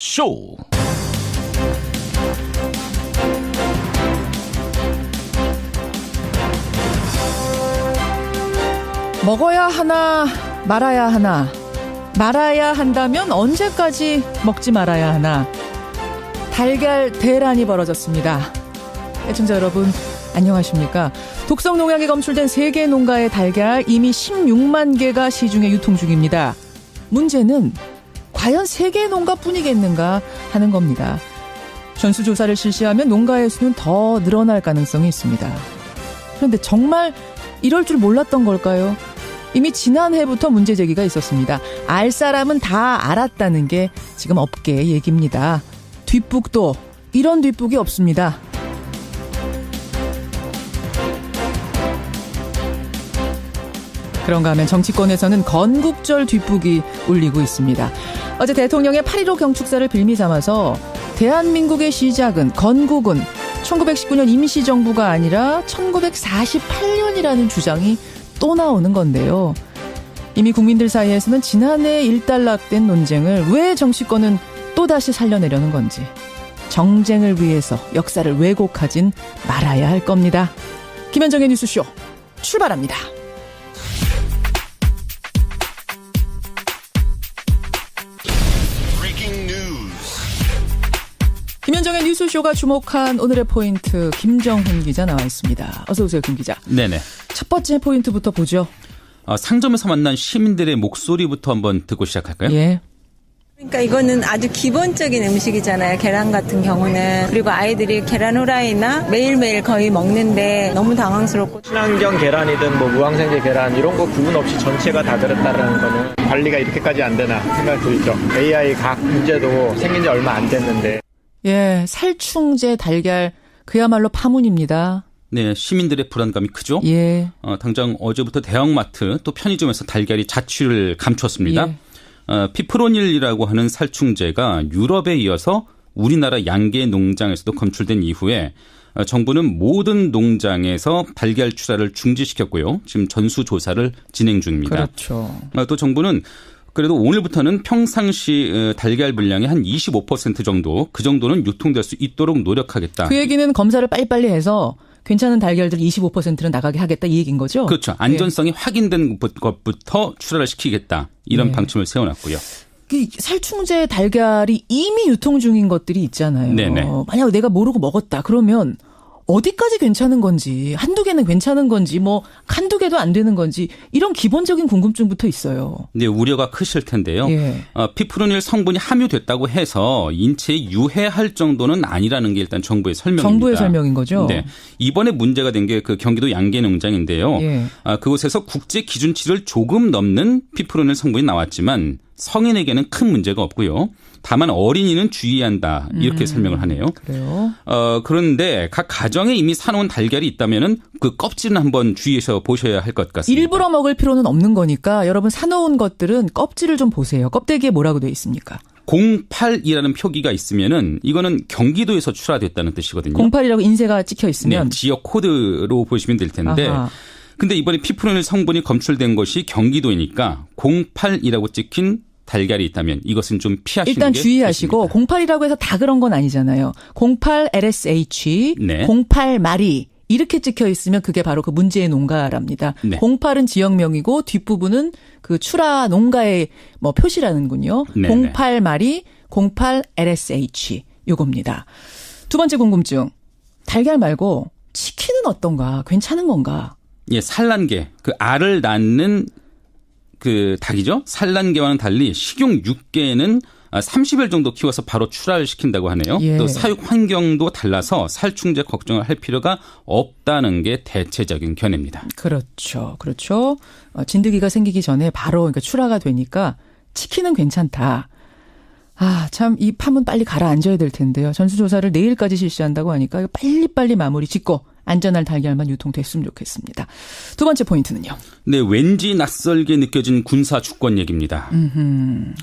쇼! 먹어야 하나 말아야 하나, 말아야 한다면 언제까지 먹지 말아야 하나. 달걀 대란이 벌어졌습니다. 애청자 여러분 안녕하십니까. 독성 농약이 검출된 세계 농가의 달걀 이미 16만 개가 시중에 유통 중입니다. 문제는 과연 세계 농가뿐이겠는가 하는 겁니다. 전수조사를 실시하면 농가의 수는 더 늘어날 가능성이 있습니다. 그런데 정말 이럴 줄 몰랐던 걸까요? 이미 지난해부터 문제 제기가 있었습니다. 알 사람은 다 알았다는 게 지금 업계의 얘기입니다. 뒷북도 이런 뒷북이 없습니다. 그런가 하면 정치권에서는 건국절 뒷북이 울리고 있습니다. 어제 대통령의 8.15 경축사를 빌미 삼아서 대한민국의 시작은, 건국은 1919년 임시정부가 아니라 1948년이라는 주장이 또 나오는 건데요. 이미 국민들 사이에서는 지난해 일단락된 논쟁을 왜 정치권은 또다시 살려내려는 건지, 정쟁을 위해서 역사를 왜곡하진 말아야 할 겁니다. 김현정의 뉴스쇼 출발합니다. 김현정의 뉴스쇼가 주목한 오늘의 포인트, 김정훈 기자 나와 있습니다. 어서 오세요, 김 기자. 네네. 첫 번째 포인트부터 보죠. 상점에서 만난 시민들의 목소리부터 한번 듣고 시작할까요? 예. 그러니까 이거는 아주 기본적인 음식이잖아요. 계란 같은 경우는. 그리고 아이들이 계란 후라이나 매일매일 거의 먹는데 너무 당황스럽고. 친환경 계란이든 뭐 무항생제 계란 이런 거 구분 없이 전체가 다 들었다는 거는 관리가 이렇게까지 안 되나 생각이 들죠. AI 과학 문제도 생긴 지 얼마 안 됐는데. 예, 살충제 달걀 그야말로 파문입니다. 네, 시민들의 불안감이 크죠. 예. 당장 어제부터 대형마트 또 편의점에서 달걀이 자취를 감췄습니다. 예. 피프로닐이라고 하는 살충제가 유럽에 이어서 우리나라 양계 농장에서도 검출된 이후에 정부는 모든 농장에서 달걀 출하를 중지시켰고요. 지금 전수조사를 진행 중입니다. 그렇죠. 또 정부는 그래도 오늘부터는 평상시 달걀 분량의 한 25% 정도, 그 정도는 유통될 수 있도록 노력하겠다. 그 얘기는 검사를 빨리빨리 해서 괜찮은 달걀들 25%는 나가게 하겠다, 이 얘기인 거죠? 그렇죠. 안전성이 확인된 것부터 출하를 시키겠다. 이런 방침을 세워놨고요. 살충제 달걀이 이미 유통 중인 것들이 있잖아요. 네네. 만약 내가 모르고 먹었다 그러면 어디까지 괜찮은 건지, 한두 개는 괜찮은 건지, 뭐 한두 개도 안 되는 건지, 이런 기본적인 궁금증부터 있어요. 네, 우려가 크실 텐데요. 예. 피프로닐 성분이 함유됐다고 해서 인체에 유해할 정도는 아니라는 게 일단 정부의 설명입니다. 정부의 설명인 거죠? 네. 이번에 문제가 된 게 그 경기도 양계 농장인데요. 예. 그곳에서 국제 기준치를 조금 넘는 피프로닐 성분이 나왔지만 성인에게는 큰 문제가 없고요. 다만 어린이는 주의한다, 이렇게 설명을 하네요. 그래요? 그런데 각 가정에 이미 사놓은 달걀이 있다면은 그 껍질은 한번 주의해서 보셔야 할 것 같습니다. 일부러 먹을 필요는 없는 거니까 여러분 사놓은 것들은 껍질을 좀 보세요. 껍데기에 뭐라고 되어 있습니까? 08이라는 표기가 있으면은 이거는 경기도에서 출하됐다는 뜻이거든요. 08이라고 인쇄가 찍혀 있으면. 네, 지역 코드로 보시면 될 텐데. 아하. 근데 이번에 피프로닐 성분이 검출된 것이 경기도이니까 08이라고 찍힌 달걀이 있다면 이것은 좀 피하시는 게 일단 주의하시고 좋습니다. 08이라고 해서 다 그런 건 아니잖아요. 08LSH, 네. 08마리 이렇게 찍혀 있으면 그게 바로 그 문제의 농가랍니다. 네. 08은 지역명이고 뒷부분은 그 출하 농가의 뭐 표시라는군요. 네네. 08마리, 08LSH 요겁니다. 두 번째 궁금증. 달걀 말고 치킨은 어떤가? 괜찮은 건가? 예, 산란계, 그 알을 낳는 그 닭이죠. 산란계와는 달리 식용 육계는 30일 정도 키워서 바로 출하를 시킨다고 하네요. 예. 또 사육 환경도 달라서 살충제 걱정을 할 필요가 없다는 게 대체적인 견해입니다. 그렇죠. 그렇죠. 진드기가 생기기 전에 바로 그러니까 출하가 되니까 치킨은 괜찮다. 참 이 파문 빨리 가라앉아야 될 텐데요. 전수조사를 내일까지 실시한다고 하니까 빨리빨리 마무리 짓고 안전할 달걀만 유통됐으면 좋겠습니다. 두 번째 포인트는요. 네, 왠지 낯설게 느껴진 군사 주권 얘기입니다.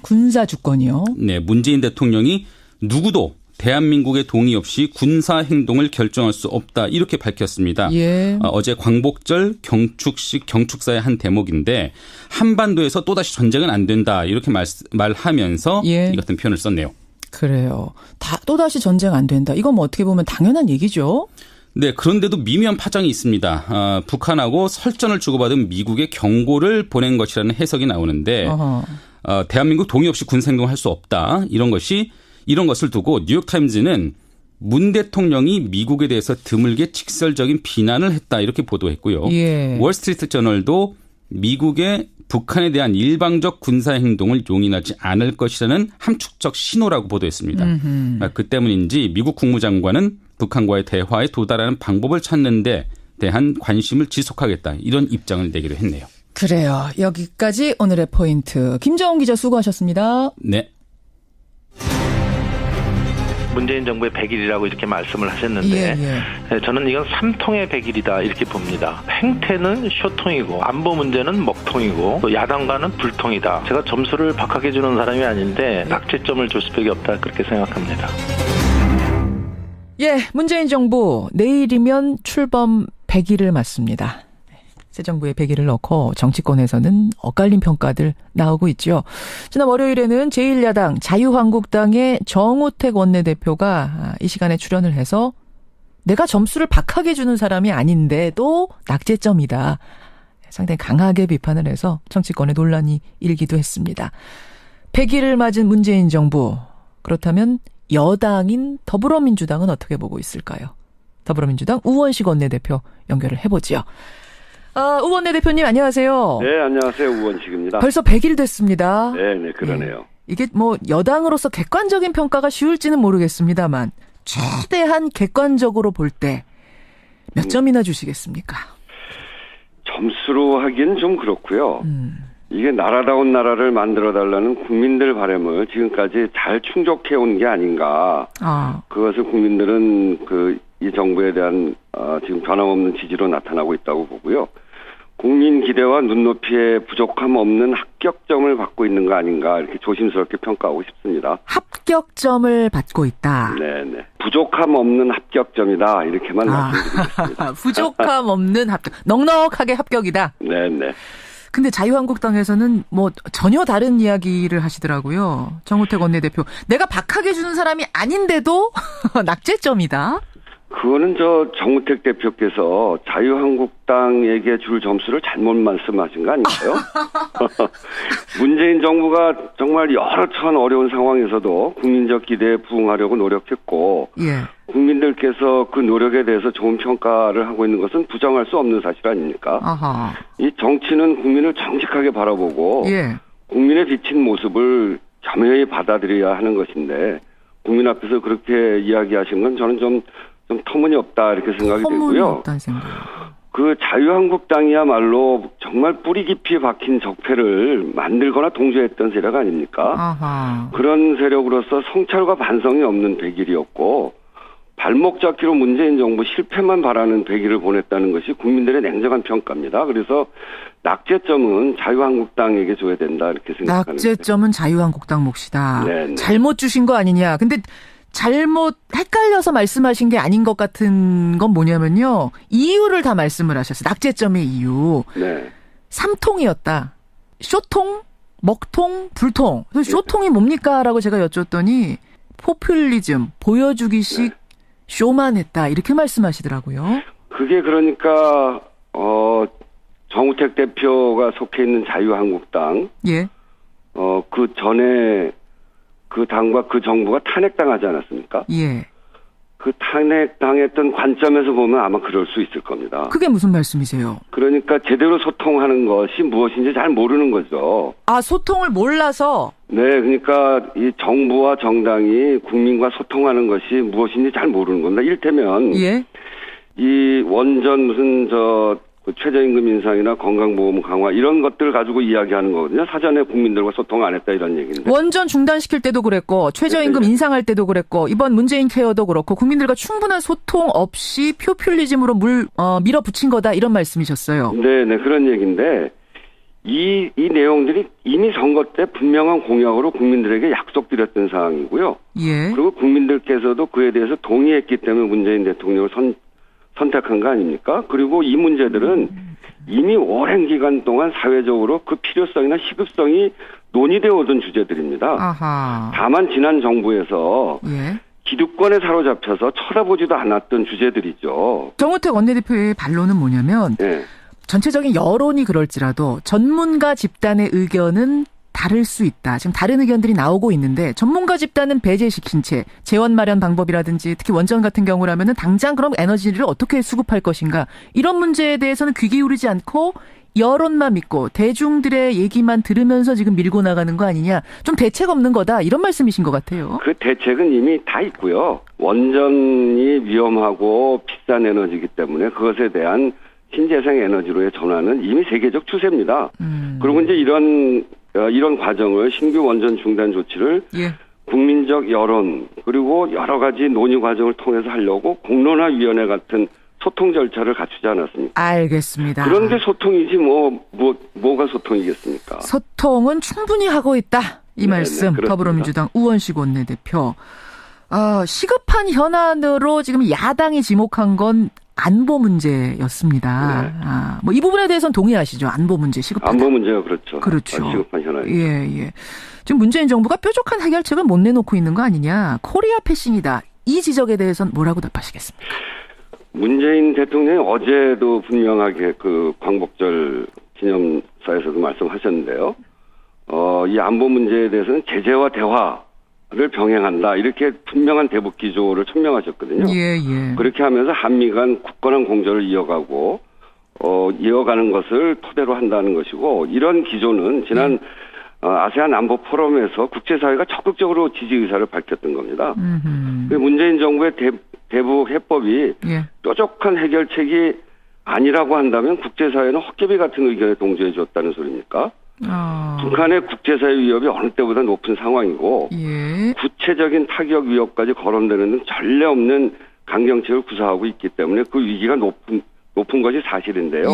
군사 주권이요. 네, 문재인 대통령이 누구도 대한민국의 동의 없이 군사 행동을 결정할 수 없다, 이렇게 밝혔습니다. 예. 어제 광복절 경축식 경축사의 한 대목인데 한반도에서 또다시 전쟁은 안 된다, 이렇게 말하면서 예. 이 같은 표현을 썼네요. 그래요. 또다시 전쟁 안 된다. 이건 뭐 어떻게 보면 당연한 얘기죠. 네, 그런데도 미묘한 파장이 있습니다. 북한하고 설전을 주고받은 미국의 경고를 보낸 것이라는 해석이 나오는데 대한민국 동의 없이 군사행동을 할 수 없다. 이런 것을 두고 뉴욕타임즈는 문 대통령이 미국에 대해서 드물게 직설적인 비난을 했다. 이렇게 보도했고요. 예. 월스트리트 저널도 미국의 북한에 대한 일방적 군사행동을 용인하지 않을 것이라는 함축적 신호라고 보도했습니다. 그 때문인지 미국 국무장관은 북한과의 대화에 도달하는 방법을 찾는 데 대한 관심을 지속하겠다. 이런 입장을 내기로 했네요. 그래요. 여기까지 오늘의 포인트. 김정은 기자 수고하셨습니다. 네. 문재인 정부의 100일이라고 이렇게 말씀을 하셨는데 저는 이건 삼통의 100일이다 이렇게 봅니다. 행태는 쇼통이고 안보 문제는 먹통이고 또 야당과는 불통이다. 제가 점수를 박하게 주는 사람이 아닌데 낙제점을 줄 수밖에 없다 그렇게 생각합니다. 예, 문재인 정부 내일이면 출범 100일을 맞습니다. 새 정부의 100일을 넣고 정치권에서는 엇갈린 평가들 나오고 있죠. 지난 월요일에는 제1야당 자유한국당의 정우택 원내대표가 이 시간에 출연을 해서 내가 점수를 박하게 주는 사람이 아닌데도 낙제점이다. 상당히 강하게 비판을 해서 정치권에 논란이 일기도 했습니다. 100일을 맞은 문재인 정부. 그렇다면 여당인 더불어민주당은 어떻게 보고 있을까요? 더불어민주당 우원식 원내대표 연결을 해보죠. 우 원내대표님 안녕하세요. 네, 안녕하세요. 우원식입니다. 벌써 100일 됐습니다. 네, 그러네요. 이게 뭐 여당으로서 객관적인 평가가 쉬울지는 모르겠습니다만 최대한 객관적으로 볼 때 몇 점이나 주시겠습니까? 점수로 하기엔 좀 그렇고요. 이게 나라다운 나라를 만들어달라는 국민들 바람을 지금까지 잘 충족해온 게 아닌가. 그것을 국민들은 이 정부에 대한 지금 변함없는 지지로 나타나고 있다고 보고요. 국민 기대와 눈높이에 부족함 없는 합격점을 받고 있는 거 아닌가 이렇게 조심스럽게 평가하고 싶습니다. 합격점을 받고 있다. 네네. 부족함 없는 합격점이다 이렇게만 말씀드리겠습니다. 부족함 없는 합격. 넉넉하게 합격이다. 네네. 근데 자유한국당에서는 뭐 전혀 다른 이야기를 하시더라고요. 정우택 원내대표. 내가 박하게 주는 사람이 아닌데도 낙제점이다. 그거는 정우택 대표께서 자유한국당에게 줄 점수를 잘못 말씀하신 거 아닌가요? 문재인 정부가 정말 여러 천 어려운 상황에서도 국민적 기대에 부응하려고 노력했고 국민들께서 그 노력에 대해서 좋은 평가를 하고 있는 것은 부정할 수 없는 사실 아닙니까? 이 정치는 국민을 정직하게 바라보고 국민의 비친 모습을 겸허히 받아들여야 하는 것인데 국민 앞에서 그렇게 이야기하신 건 저는 좀 터무니없다 이렇게 생각이 되고요. 그 자유한국당이야말로 정말 뿌리 깊이 박힌 적폐를 만들거나 동조했던 세력 아닙니까? 그런 세력으로서 성찰과 반성이 없는 100일이었고 발목 잡기로 문재인 정부 실패만 바라는 100일을 보냈다는 것이 국민들의 냉정한 평가입니다. 그래서 낙제점은 자유한국당에게 줘야 된다 이렇게 생각합니다. 낙제점은 자유한국당 몫이다. 네네. 잘못 주신 거 아니냐. 근데 잘못 헷갈려서 말씀하신 게 아닌 것 같은 건 뭐냐면요. 이유를 다 말씀을 하셨어요. 낙제점의 이유. 네. 삼통이었다. 쇼통, 먹통, 불통. 쇼통이 뭡니까? 라고 제가 여쭸더니 포퓰리즘, 보여주기식 쇼만 했다. 이렇게 말씀하시더라고요. 그게 그러니까 정우택 대표가 속해 있는 자유한국당. 그 전에 그 당과 그 정부가 탄핵당하지 않았습니까? 그 탄핵당했던 관점에서 보면 아마 그럴 수 있을 겁니다. 그게 무슨 말씀이세요? 그러니까 제대로 소통하는 것이 무엇인지 잘 모르는 거죠. 소통을 몰라서? 네, 그러니까 이 정부와 정당이 국민과 소통하는 것이 무엇인지 잘 모르는 겁니다. 이를테면 이 원전 최저임금 인상이나 건강보험 강화 이런 것들을 가지고 이야기하는 거거든요. 사전에 국민들과 소통 안 했다 이런 얘기인데. 원전 중단시킬 때도 그랬고 최저임금 인상할 때도 그랬고 이번 문재인 케어도 그렇고 국민들과 충분한 소통 없이 포퓰리즘으로 밀어붙인 거다 이런 말씀이셨어요. 네네 그런 얘기인데 이 내용들이 이미 선거 때 분명한 공약으로 국민들에게 약속드렸던 사항이고요. 그리고 국민들께서도 그에 대해서 동의했기 때문에 문재인 대통령을 선택한 거 아닙니까? 그리고 이 문제들은 이미 오랜 기간 동안 사회적으로 그 필요성이나 시급성이 논의되어 오던 주제들입니다. 아하. 다만 지난 정부에서 예. 기득권에 사로잡혀서 쳐다보지도 않았던 주제들이죠. 정우택 원내대표의 반론은 뭐냐면 예. 전체적인 여론이 그럴지라도 전문가 집단의 의견은 다를 수 있다. 지금 다른 의견들이 나오고 있는데 전문가 집단은 배제시킨 채 재원 마련 방법이라든지 특히 원전 같은 경우라면은 당장 그럼 에너지를 어떻게 수급할 것인가 이런 문제에 대해서는 귀 기울이지 않고 여론만 믿고 대중들의 얘기만 들으면서 지금 밀고 나가는 거 아니냐. 좀 대책 없는 거다. 이런 말씀이신 것 같아요. 그 대책은 이미 다 있고요. 원전이 위험하고 비싼 에너지이기 때문에 그것에 대한 신재생 에너지로의 전환은 이미 세계적 추세입니다. 그리고 이제 이런 과정을 신규 원전 중단 조치를 예. 국민적 여론 그리고 여러 가지 논의 과정을 통해서 하려고 공론화위원회 같은 소통 절차를 갖추지 않았습니까? 알겠습니다. 그런 게 소통이지 뭐가 소통이겠습니까? 소통은 충분히 하고 있다. 이 말씀 그렇습니다. 더불어민주당 우원식 원내대표. 시급한 현안으로 지금 야당이 지목한 건 안보 문제였습니다. 네. 뭐 이 부분에 대해서는 동의하시죠? 안보 문제 시급하다. 안보 문제가 그렇죠. 그렇죠. 시급한 현안이죠. 예. 지금 문재인 정부가 뾰족한 해결책을 못 내놓고 있는 거 아니냐. 코리아 패싱이다. 이 지적에 대해서는 뭐라고 답하시겠습니까? 문재인 대통령이 어제도 분명하게 그 광복절 기념사에서도 말씀하셨는데요. 이 안보 문제에 대해서는 제재와 대화를 병행한다. 이렇게 분명한 대북 기조를 천명하셨거든요. 예. 그렇게 하면서 한미 간 굳건한 공조를 이어가고 이어가는 것을 토대로 한다는 것이고 이런 기조는 지난 아세안 안보 포럼에서 국제사회가 적극적으로 지지 의사를 밝혔던 겁니다. 문재인 정부의 대북 해법이 뾰족한 해결책이 아니라고 한다면 국제사회는 헛개비 같은 의견에 동조해 줬다는 소리입니까? 북한의 국제사회 위협이 어느 때보다 높은 상황이고 구체적인 타격 위협까지 거론되는 등 전례 없는 강경책을 구사하고 있기 때문에 그 위기가 높은 것이 사실인데요.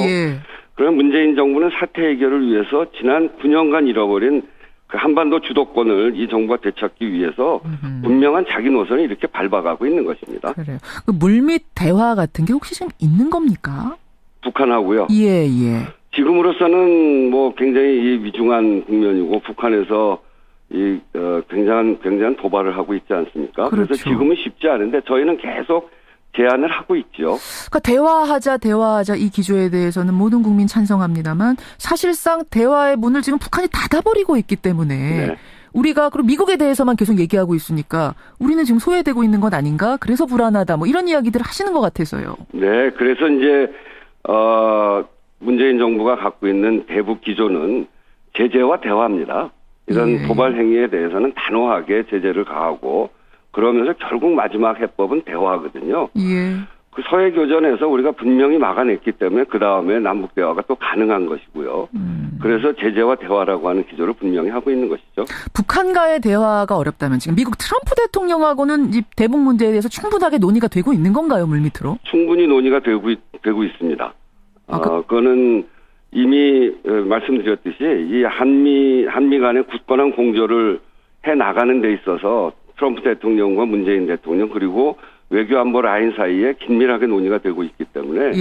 그럼 문재인 정부는 사태 해결을 위해서 지난 9년간 잃어버린 그 한반도 주도권을 이 정부가 되찾기 위해서 분명한 자기 노선을 이렇게 밟아가고 있는 것입니다. 그래요. 그 물밑 대화 같은 게 혹시 지금 있는 겁니까? 북한하고요. 예. 지금으로서는 뭐 굉장히 이 위중한 국면이고 북한에서 이 굉장한 도발을 하고 있지 않습니까? 그렇죠. 그래서 지금은 쉽지 않은데 저희는 계속 제안을 하고 있죠. 그러니까 대화하자 이 기조에 대해서는 모든 국민 찬성합니다만 사실상 대화의 문을 지금 북한이 닫아버리고 있기 때문에 우리가 그리고 미국에 대해서만 계속 얘기하고 있으니까 우리는 지금 소외되고 있는 것 아닌가? 그래서 불안하다. 뭐 이런 이야기들을 하시는 것 같아서요. 네, 그래서 이제 문재인 정부가 갖고 있는 대북 기조는 제재와 대화입니다. 이런 도발 행위에 대해서는 단호하게 제재를 가하고 그러면서 결국 마지막 해법은 대화거든요. 그 서해 교전에서 우리가 분명히 막아냈기 때문에 그 다음에 남북 대화가 또 가능한 것이고요. 그래서 제재와 대화라고 하는 기조를 분명히 하고 있는 것이죠. 북한과의 대화가 어렵다면 지금 미국 트럼프 대통령하고는 이 대북 문제에 대해서 충분하게 논의가 되고 있는 건가요, 물밑으로? 충분히 논의가 되고 있습니다. 그거는 이미 말씀드렸듯이 이 한미 간의 굳건한 공조를 해 나가는 데 있어서 트럼프 대통령과 문재인 대통령 그리고 외교안보 라인 사이에 긴밀하게 논의가 되고 있기 때문에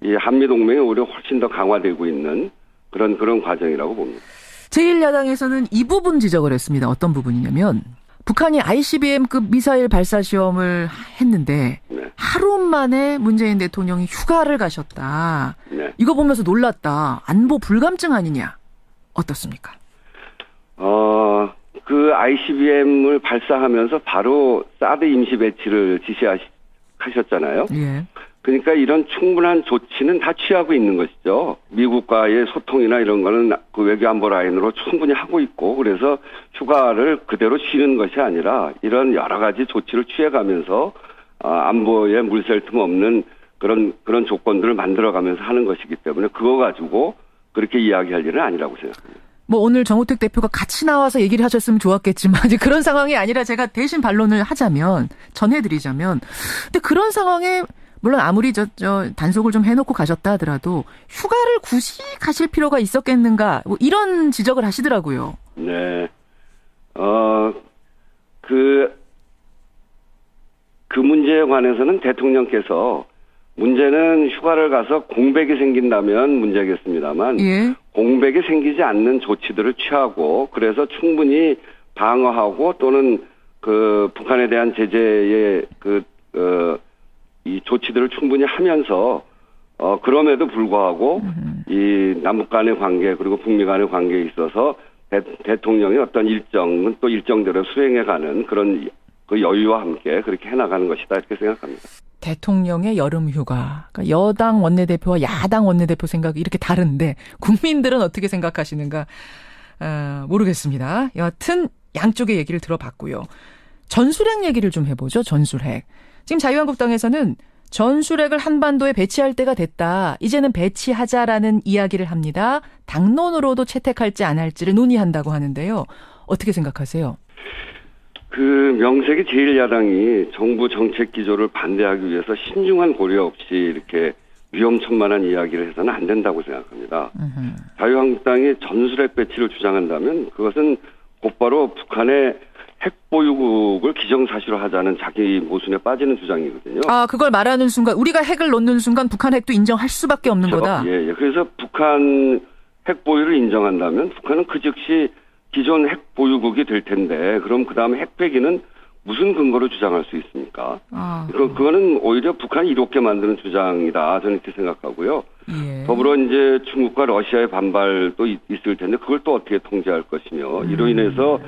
이 한미동맹이 오히려 훨씬 더 강화되고 있는 그런 과정이라고 봅니다. 제1야당에서는 이 부분 지적을 했습니다. 어떤 부분이냐면 북한이 ICBM급 미사일 발사 시험을 했는데 하루 만에 문재인 대통령이 휴가를 가셨다. 이거 보면서 놀랐다. 안보 불감증 아니냐. 어떻습니까? 그 ICBM을 발사하면서 바로 사드 임시 배치를 지시하셨잖아요. 그러니까 이런 충분한 조치는 다 취하고 있는 것이죠. 미국과의 소통이나 이런 거는 그 외교안보 라인으로 충분히 하고 있고 그래서 휴가를 그대로 쉬는 것이 아니라 이런 여러 가지 조치를 취해가면서 안보에 물샐 틈 없는 그런 조건들을 만들어가면서 하는 것이기 때문에 그거 가지고 그렇게 이야기할 일은 아니라고 생각합니다. 뭐 오늘 정우택 대표가 같이 나와서 얘기를 하셨으면 좋았겠지만 이제 그런 상황이 아니라 제가 대신 반론을 전해드리자면 근데 그런 상황에 물론 아무리 단속을 좀 해놓고 가셨다 하더라도 휴가를 굳이 가실 필요가 있었겠는가 뭐 이런 지적을 하시더라고요. 네. 그 문제에 관해서는 대통령께서 문제는 휴가를 가서 공백이 생긴다면 문제겠습니다만 공백이 생기지 않는 조치들을 취하고 그래서 충분히 방어하고 또는 그 북한에 대한 제재의 이 조치들을 충분히 하면서 그럼에도 불구하고 이 남북 간의 관계 그리고 북미 간의 관계에 있어서 대통령의 어떤 일정은 또 일정대로 수행해가는 그런 그 여유와 함께 그렇게 해나가는 것이다 이렇게 생각합니다. 대통령의 여름휴가. 그러니까 여당 원내대표와 야당 원내대표 생각이 이렇게 다른데 국민들은 어떻게 생각하시는가 모르겠습니다. 여하튼 양쪽의 얘기를 들어봤고요. 전술핵 얘기를 좀 해보죠. 전술핵. 지금 자유한국당에서는 전술핵을 한반도에 배치할 때가 됐다. 이제는 배치하자라는 이야기를 합니다. 당론으로도 채택할지 안 할지를 논의한다고 하는데요. 어떻게 생각하세요? 그 명색이 제1야당이 정부 정책 기조를 반대하기 위해서 신중한 고려 없이 이렇게 위험천만한 이야기를 해서는 안 된다고 생각합니다. 자유한국당이 전술핵 배치를 주장한다면 그것은 곧바로 북한의 핵 보유국을 기정사실화하자는 자기 모순에 빠지는 주장이거든요. 아, 그걸 말하는 순간 우리가 핵을 놓는 순간 북한 핵도 인정할 수밖에 없는 거다. 예. 그래서 북한 핵 보유를 인정한다면 북한은 그 즉시 기존 핵 보유국이 될 텐데 그럼 그다음에 핵 폐기는 무슨 근거로 주장할 수 있습니까? 그거는 오히려 북한이 이롭게 만드는 주장이다. 저는 이렇게 생각하고요. 예. 더불어 이제 중국과 러시아의 반발도 있을 텐데 그걸 또 어떻게 통제할 것이며 이로 인해서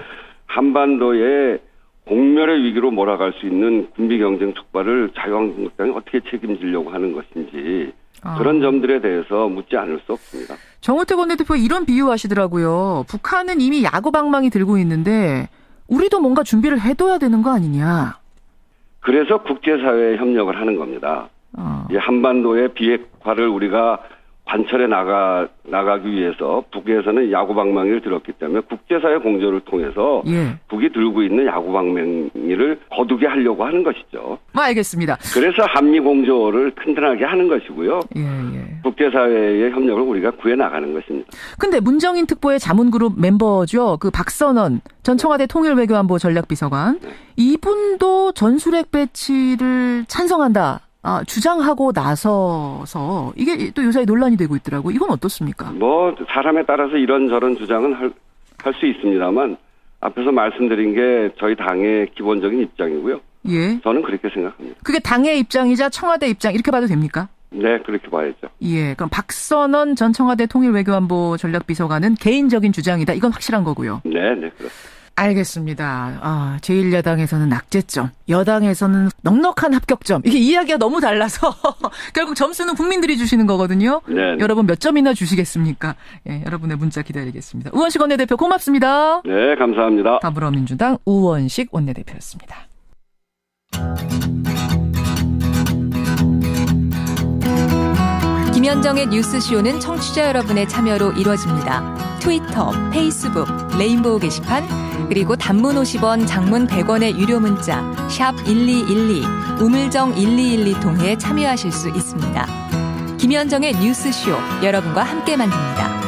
한반도의 공멸의 위기로 몰아갈 수 있는 군비 경쟁 촉발을 자유한국당이 어떻게 책임지려고 하는 것인지 그런 점들에 대해서 묻지 않을 수 없습니다. 정우택 원내대표 이런 비유하시더라고요. 북한은 이미 야구방망이 들고 있는데 우리도 뭔가 준비를 해둬야 되는 거 아니냐. 그래서 국제사회에 협력을 하는 겁니다. 이 한반도의 비핵화를 우리가 관철해 나가기 위해서 북에서는 야구방망이를 들었기 때문에 국제사회 공조를 통해서 북이 들고 있는 야구방망이를 거두게 하려고 하는 것이죠. 알겠습니다. 그래서 한미 공조를 튼튼하게 하는 것이고요. 국제사회의 협력을 우리가 구해 나가는 것입니다. 근데 문정인 특보의 자문그룹 멤버죠. 그 박선원 전 청와대 통일외교안보 전략비서관. 이분도 전술핵 배치를 찬성한다. 주장하고 나서서 이게 또 요새 논란이 되고 있더라고요. 이건 어떻습니까? 사람에 따라서 이런저런 주장은 할 수 있습니다만 앞에서 말씀드린 게 저희 당의 기본적인 입장이고요. 예. 저는 그렇게 생각합니다. 그게 당의 입장이자 청와대 입장 이렇게 봐도 됩니까? 네, 그렇게 봐야죠. 예, 그럼 박선원 전 청와대 통일외교안보 전략비서관은 개인적인 주장이다. 이건 확실한 거고요. 네, 그렇습니다. 알겠습니다. 제1야당에서는 낙제점, 여당에서는 넉넉한 합격점. 이게 이야기가 너무 달라서 결국 점수는 국민들이 주시는 거거든요. 네. 여러분 몇 점이나 주시겠습니까? 예, 여러분의 문자 기다리겠습니다. 우원식 원내대표 고맙습니다. 네, 감사합니다. 더불어민주당 우원식 원내대표였습니다. 김현정의 뉴스쇼는 청취자 여러분의 참여로 이루어집니다. 트위터, 페이스북, 레인보우 게시판, 그리고 단문 50원, 장문 100원의 유료 문자 샵 1212, 우물정 1212 통해 참여하실 수 있습니다. 김현정의 뉴스쇼, 여러분과 함께 만듭니다.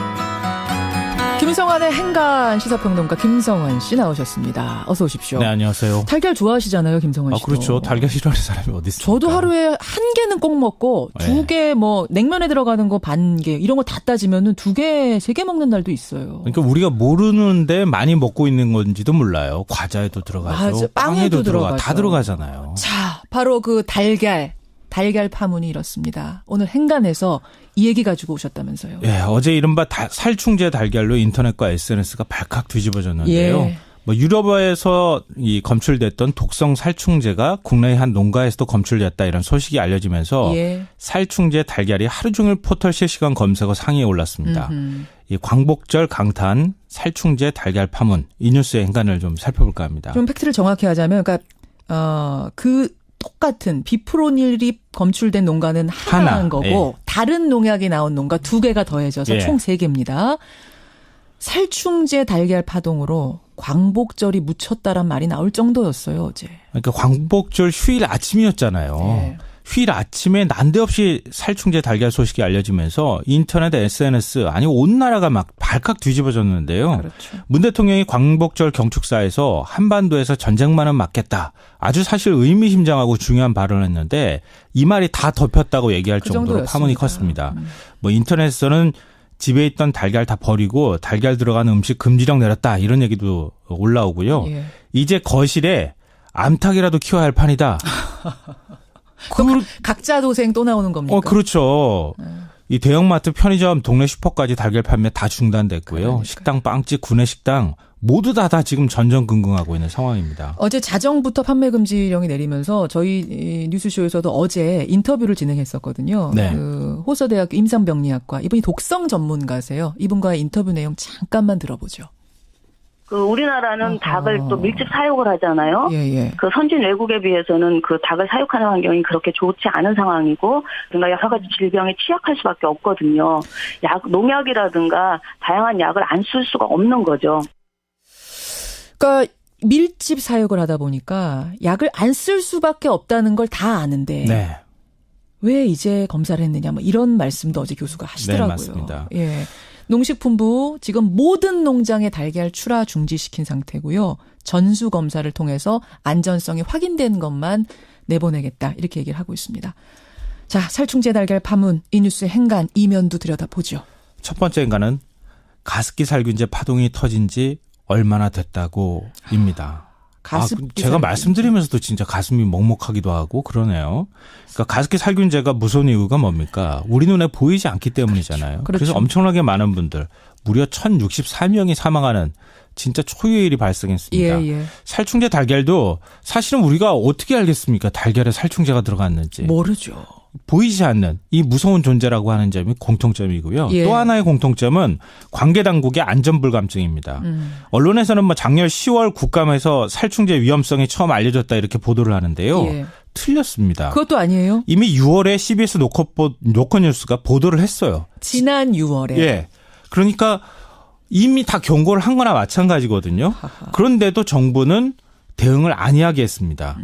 김성환의 행간 시사평론가 김성환 씨 나오셨습니다. 어서 오십시오. 네, 안녕하세요. 달걀 좋아하시잖아요, 김성환 씨도. 그렇죠. 달걀 싫어하는 사람이 어디 있습니까? 저도 하루에 한 개는 꼭 먹고 두 개 냉면에 들어가는 거 반 개 이런 거 다 따지면은 2개, 3개 먹는 날도 있어요. 그러니까 우리가 모르는데 많이 먹고 있는 건지도 몰라요. 과자에도 들어가죠. 맞아, 빵에도 들어가죠. 다 들어가잖아요. 자, 바로 그 달걀 파문이 이렇습니다. 오늘 행간에서 이 얘기 가지고 오셨다면서요. 예, 어제 이른바 살충제 달걀로 인터넷과 SNS가 발칵 뒤집어졌는데요. 예. 유럽에서 검출됐던 독성 살충제가 국내의 한 농가에서도 검출됐다 이런 소식이 알려지면서 살충제 달걀이 하루 종일 포털 실시간 검색어 상위에 올랐습니다. 이 광복절 강탄 살충제 달걀 파문 이 뉴스의 행간을 좀 살펴볼까 합니다. 좀 팩트를 정확히 하자면 그러니까 그 똑같은 비프로닐이 검출된 농가는 하나인 거고 다른 농약이 나온 농가 2개가 더해져서 총 3개입니다. 살충제 달걀 파동으로 광복절이 묻혔다란 말이 나올 정도였어요, 어제. 그러니까 광복절 휴일 아침이었잖아요. 휴일 아침에 난데없이 살충제 달걀 소식이 알려지면서 인터넷, SNS 아니 온 나라가 막 발칵 뒤집어졌는데요. 그렇죠. 문 대통령이 광복절 경축사에서 한반도에서 전쟁만은 막겠다. 아주 사실 의미심장하고 중요한 발언을 했는데 이 말이 다 덮였다고 얘기할 정도로 파문이 컸습니다. 인터넷에서는 집에 있던 달걀 다 버리고 달걀 들어간 음식 금지령 내렸다 이런 얘기도 올라오고요. 예. 이제 거실에 암탉이라도 키워야 할 판이다. 각자 도생 또 나오는 겁니까? 그렇죠. 이 대형마트, 편의점, 동네 슈퍼까지 달걀 판매 다 중단됐고요. 그러니까요. 식당, 빵집, 구내식당 모두 다 지금 전전긍긍하고 있는 상황입니다. 어제 자정부터 판매 금지령이 내리면서 저희 뉴스쇼에서도 어제 인터뷰를 진행했었거든요. 네. 그 호서대학교 임상병리학과 이분이 독성 전문가세요. 이분과의 인터뷰 내용 잠깐만 들어보죠. 우리나라는 닭을 또 밀집 사육을 하잖아요. 예. 그 선진 외국에 비해서는 그 닭을 사육하는 환경이 그렇게 좋지 않은 상황이고, 그러니까 여러 가지 질병에 취약할 수밖에 없거든요. 농약이라든가 다양한 약을 안 쓸 수가 없는 거죠. 그러니까 밀집 사육을 하다 보니까 약을 안 쓸 수밖에 없다는 걸 다 아는데 네. 왜 이제 검사를 했느냐, 뭐 이런 말씀도 어제 교수가 하시더라고요. 네, 맞습니다. 예. 농식품부 지금 모든 농장의 달걀 출하 중지시킨 상태고요. 전수 검사를 통해서 안전성이 확인된 것만 내보내겠다 이렇게 얘기를 하고 있습니다. 자, 살충제 달걀 파문, 이 뉴스의 행간 이면도 들여다보죠. 첫 번째 행간은 가습기 살균제 파동이 터진 지 얼마나 됐다고입니다. 제가 말씀드리면서도 진짜 가슴이 먹먹하기도 하고 그러네요. 그러니까 가습기 살균제가 무서운 이유가 뭡니까? 우리 눈에 보이지 않기 때문이잖아요. 그렇죠. 그래서 엄청나게 많은 분들, 무려 1,064명이 사망하는 진짜 초유의 일이 발생했습니다. 예. 살충제 달걀도 사실은 우리가 어떻게 알겠습니까? 달걀에 살충제가 들어갔는지. 모르죠. 보이지 않는 이 무서운 존재라고 하는 점이 공통점이고요. 예. 또 하나의 공통점은 관계당국의 안전불감증입니다. 언론에서는 작년 10월 국감에서 살충제 위험성이 처음 알려졌다 이렇게 보도를 하는데요. 예. 틀렸습니다. 그것도 아니에요? 이미 6월에 CBS 노컷뉴스가 보도를 했어요. 지난 6월에. 예. 그러니까 이미 다 경고를 한 거나 마찬가지거든요. 그런데도 정부는 대응을 안이하게 했습니다.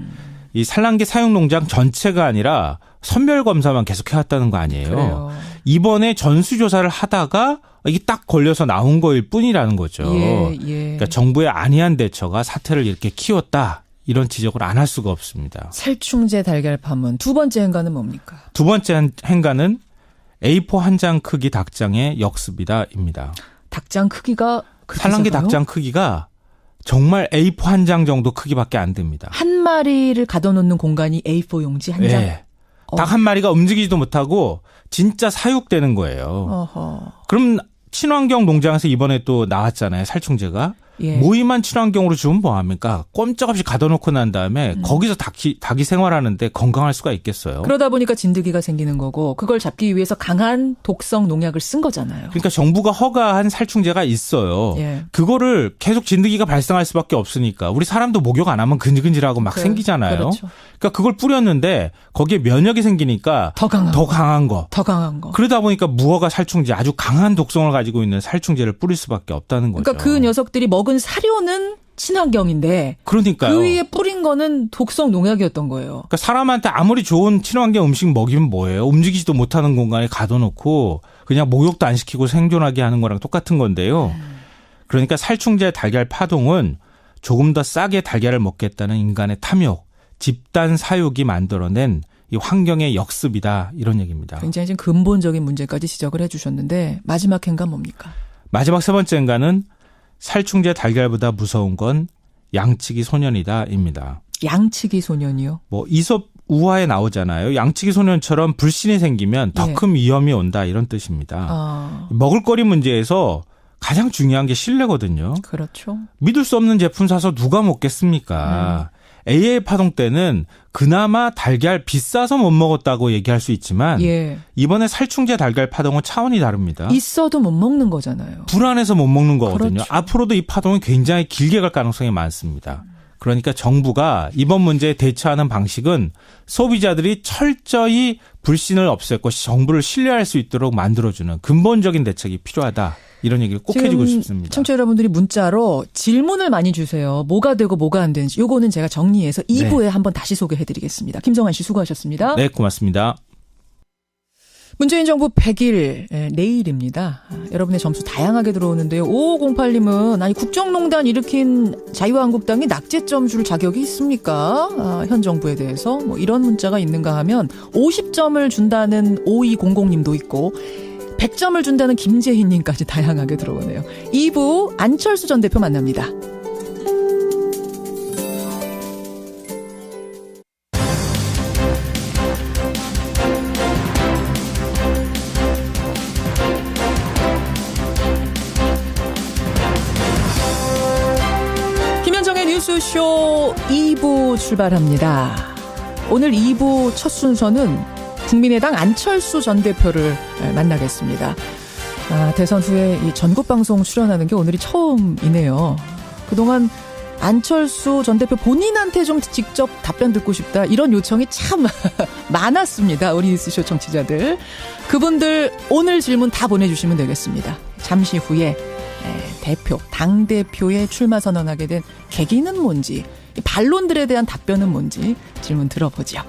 이 산란기 사육 농장 전체가 아니라 선별 검사만 계속 해왔다는 거 아니에요. 그래요. 이번에 전수조사를 하다가 이게 딱 걸려서 나온 거일 뿐이라는 거죠. 예. 그러니까 정부의 안이한 대처가 사태를 이렇게 키웠다. 이런 지적을 안 할 수가 없습니다. 살충제 달걀 파문. 두 번째 행간은 뭡니까? 두 번째 행간은 A4 한 장 크기 닭장의 역습이다입니다. 닭장 크기가 산란기 닭장 크기가 정말 A4 한 장 정도 크기밖에 안 됩니다. 한 마리를 가둬놓는 공간이 A4 용지 한 장? 네. 닭 한 마리가 움직이지도 못하고 진짜 사육되는 거예요. 어허. 그럼 친환경 농장에서 이번에 또 나왔잖아요. 살충제가. 예. 모임한 친환경으로 주면 뭐합니까? 꼼짝없이 가둬놓고 난 다음에 거기서 닭이 생활하는데 건강할 수가 있겠어요? 그러다 보니까 진드기가 생기는 거고 그걸 잡기 위해서 강한 독성 농약을 쓴 거잖아요. 그러니까 정부가 허가한 살충제가 있어요. 예. 그거를 계속 진드기가 발생할 수밖에 없으니까 우리 사람도 목욕 안 하면 근질근질하고 막 생기잖아요. 그렇죠. 그러니까 그걸 뿌렸는데 거기에 면역이 생기니까 더 강한 거. 그러다 보니까 무허가 살충제 아주 강한 독성을 가지고 있는 살충제를 뿌릴 수밖에 없다는 거죠. 그러니까 그 녀석들이 먹은 사료는 친환경인데 그러니까요. 그 위에 뿌린 거는 독성 농약이었던 거예요. 그러니까 사람한테 아무리 좋은 친환경 음식 먹이면 뭐예요? 움직이지도 못하는 공간에 가둬놓고 그냥 목욕도 안 시키고 생존하게 하는 거랑 똑같은 건데요. 그러니까 살충제 달걀 파동은 조금 더 싸게 달걀을 먹겠다는 인간의 탐욕, 집단 사육이 만들어낸 이 환경의 역습이다 이런 얘기입니다. 굉장히 좀 근본적인 문제까지 지적을 해 주셨는데 마지막 행간 뭡니까? 마지막 세 번째 행간은 살충제 달걀보다 무서운 건 양치기 소년이다입니다. 양치기 소년이요? 이솝 우화에 나오잖아요. 양치기 소년처럼 불신이 생기면 더 큰 위험이 온다 이런 뜻입니다. 먹을거리 문제에서 가장 중요한 게 신뢰거든요. 그렇죠. 믿을 수 없는 제품 사서 누가 먹겠습니까? AA 파동 때는 그나마 달걀 비싸서 못 먹었다고 얘기할 수 있지만 이번에 살충제 달걀 파동은 차원이 다릅니다. 있어도 못 먹는 거잖아요. 불안해서 못 먹는 거거든요. 그렇죠. 앞으로도 이 파동이 굉장히 길게 갈 가능성이 많습니다. 그러니까 정부가 이번 문제에 대처하는 방식은 소비자들이 철저히 불신을 없애고 정부를 신뢰할 수 있도록 만들어주는 근본적인 대책이 필요하다. 이런 얘기를 꼭 해주고 싶습니다. 청취자 여러분들이 문자로 질문을 많이 주세요. 뭐가 되고 뭐가 안 되는지. 요거는 제가 정리해서 2부에 한번 다시 소개해드리겠습니다. 김성환 씨 수고하셨습니다. 네, 고맙습니다. 문재인 정부 100일 내일입니다. 여러분의 점수 다양하게 들어오는데요. 5508님은 아니 국정농단 일으킨 자유한국당이 낙제점 줄 자격이 있습니까? 현 정부에 대해서 뭐 이런 문자가 있는가 하면 50점을 준다는 5200님도 있고 100점을 준다는 김재희님까지 다양하게 들어오네요. 2부 안철수 전 대표 만납니다. 김현정의 뉴스쇼 2부 출발합니다. 오늘 2부 첫 순서는 국민의당 안철수 전 대표를 만나겠습니다. 대선 후에 이 전국방송 출연하는 게 오늘이 처음이네요. 그동안 안철수 전 대표 본인한테 좀 직접 답변 듣고 싶다 이런 요청이 참 많았습니다. 우리 뉴스쇼 청취자들. 그분들 오늘 질문 다 보내주시면 되겠습니다. 잠시 후에 당대표에 출마 선언하게 된 계기는 뭔지, 반론들에 대한 답변은 뭔지 질문 들어보죠.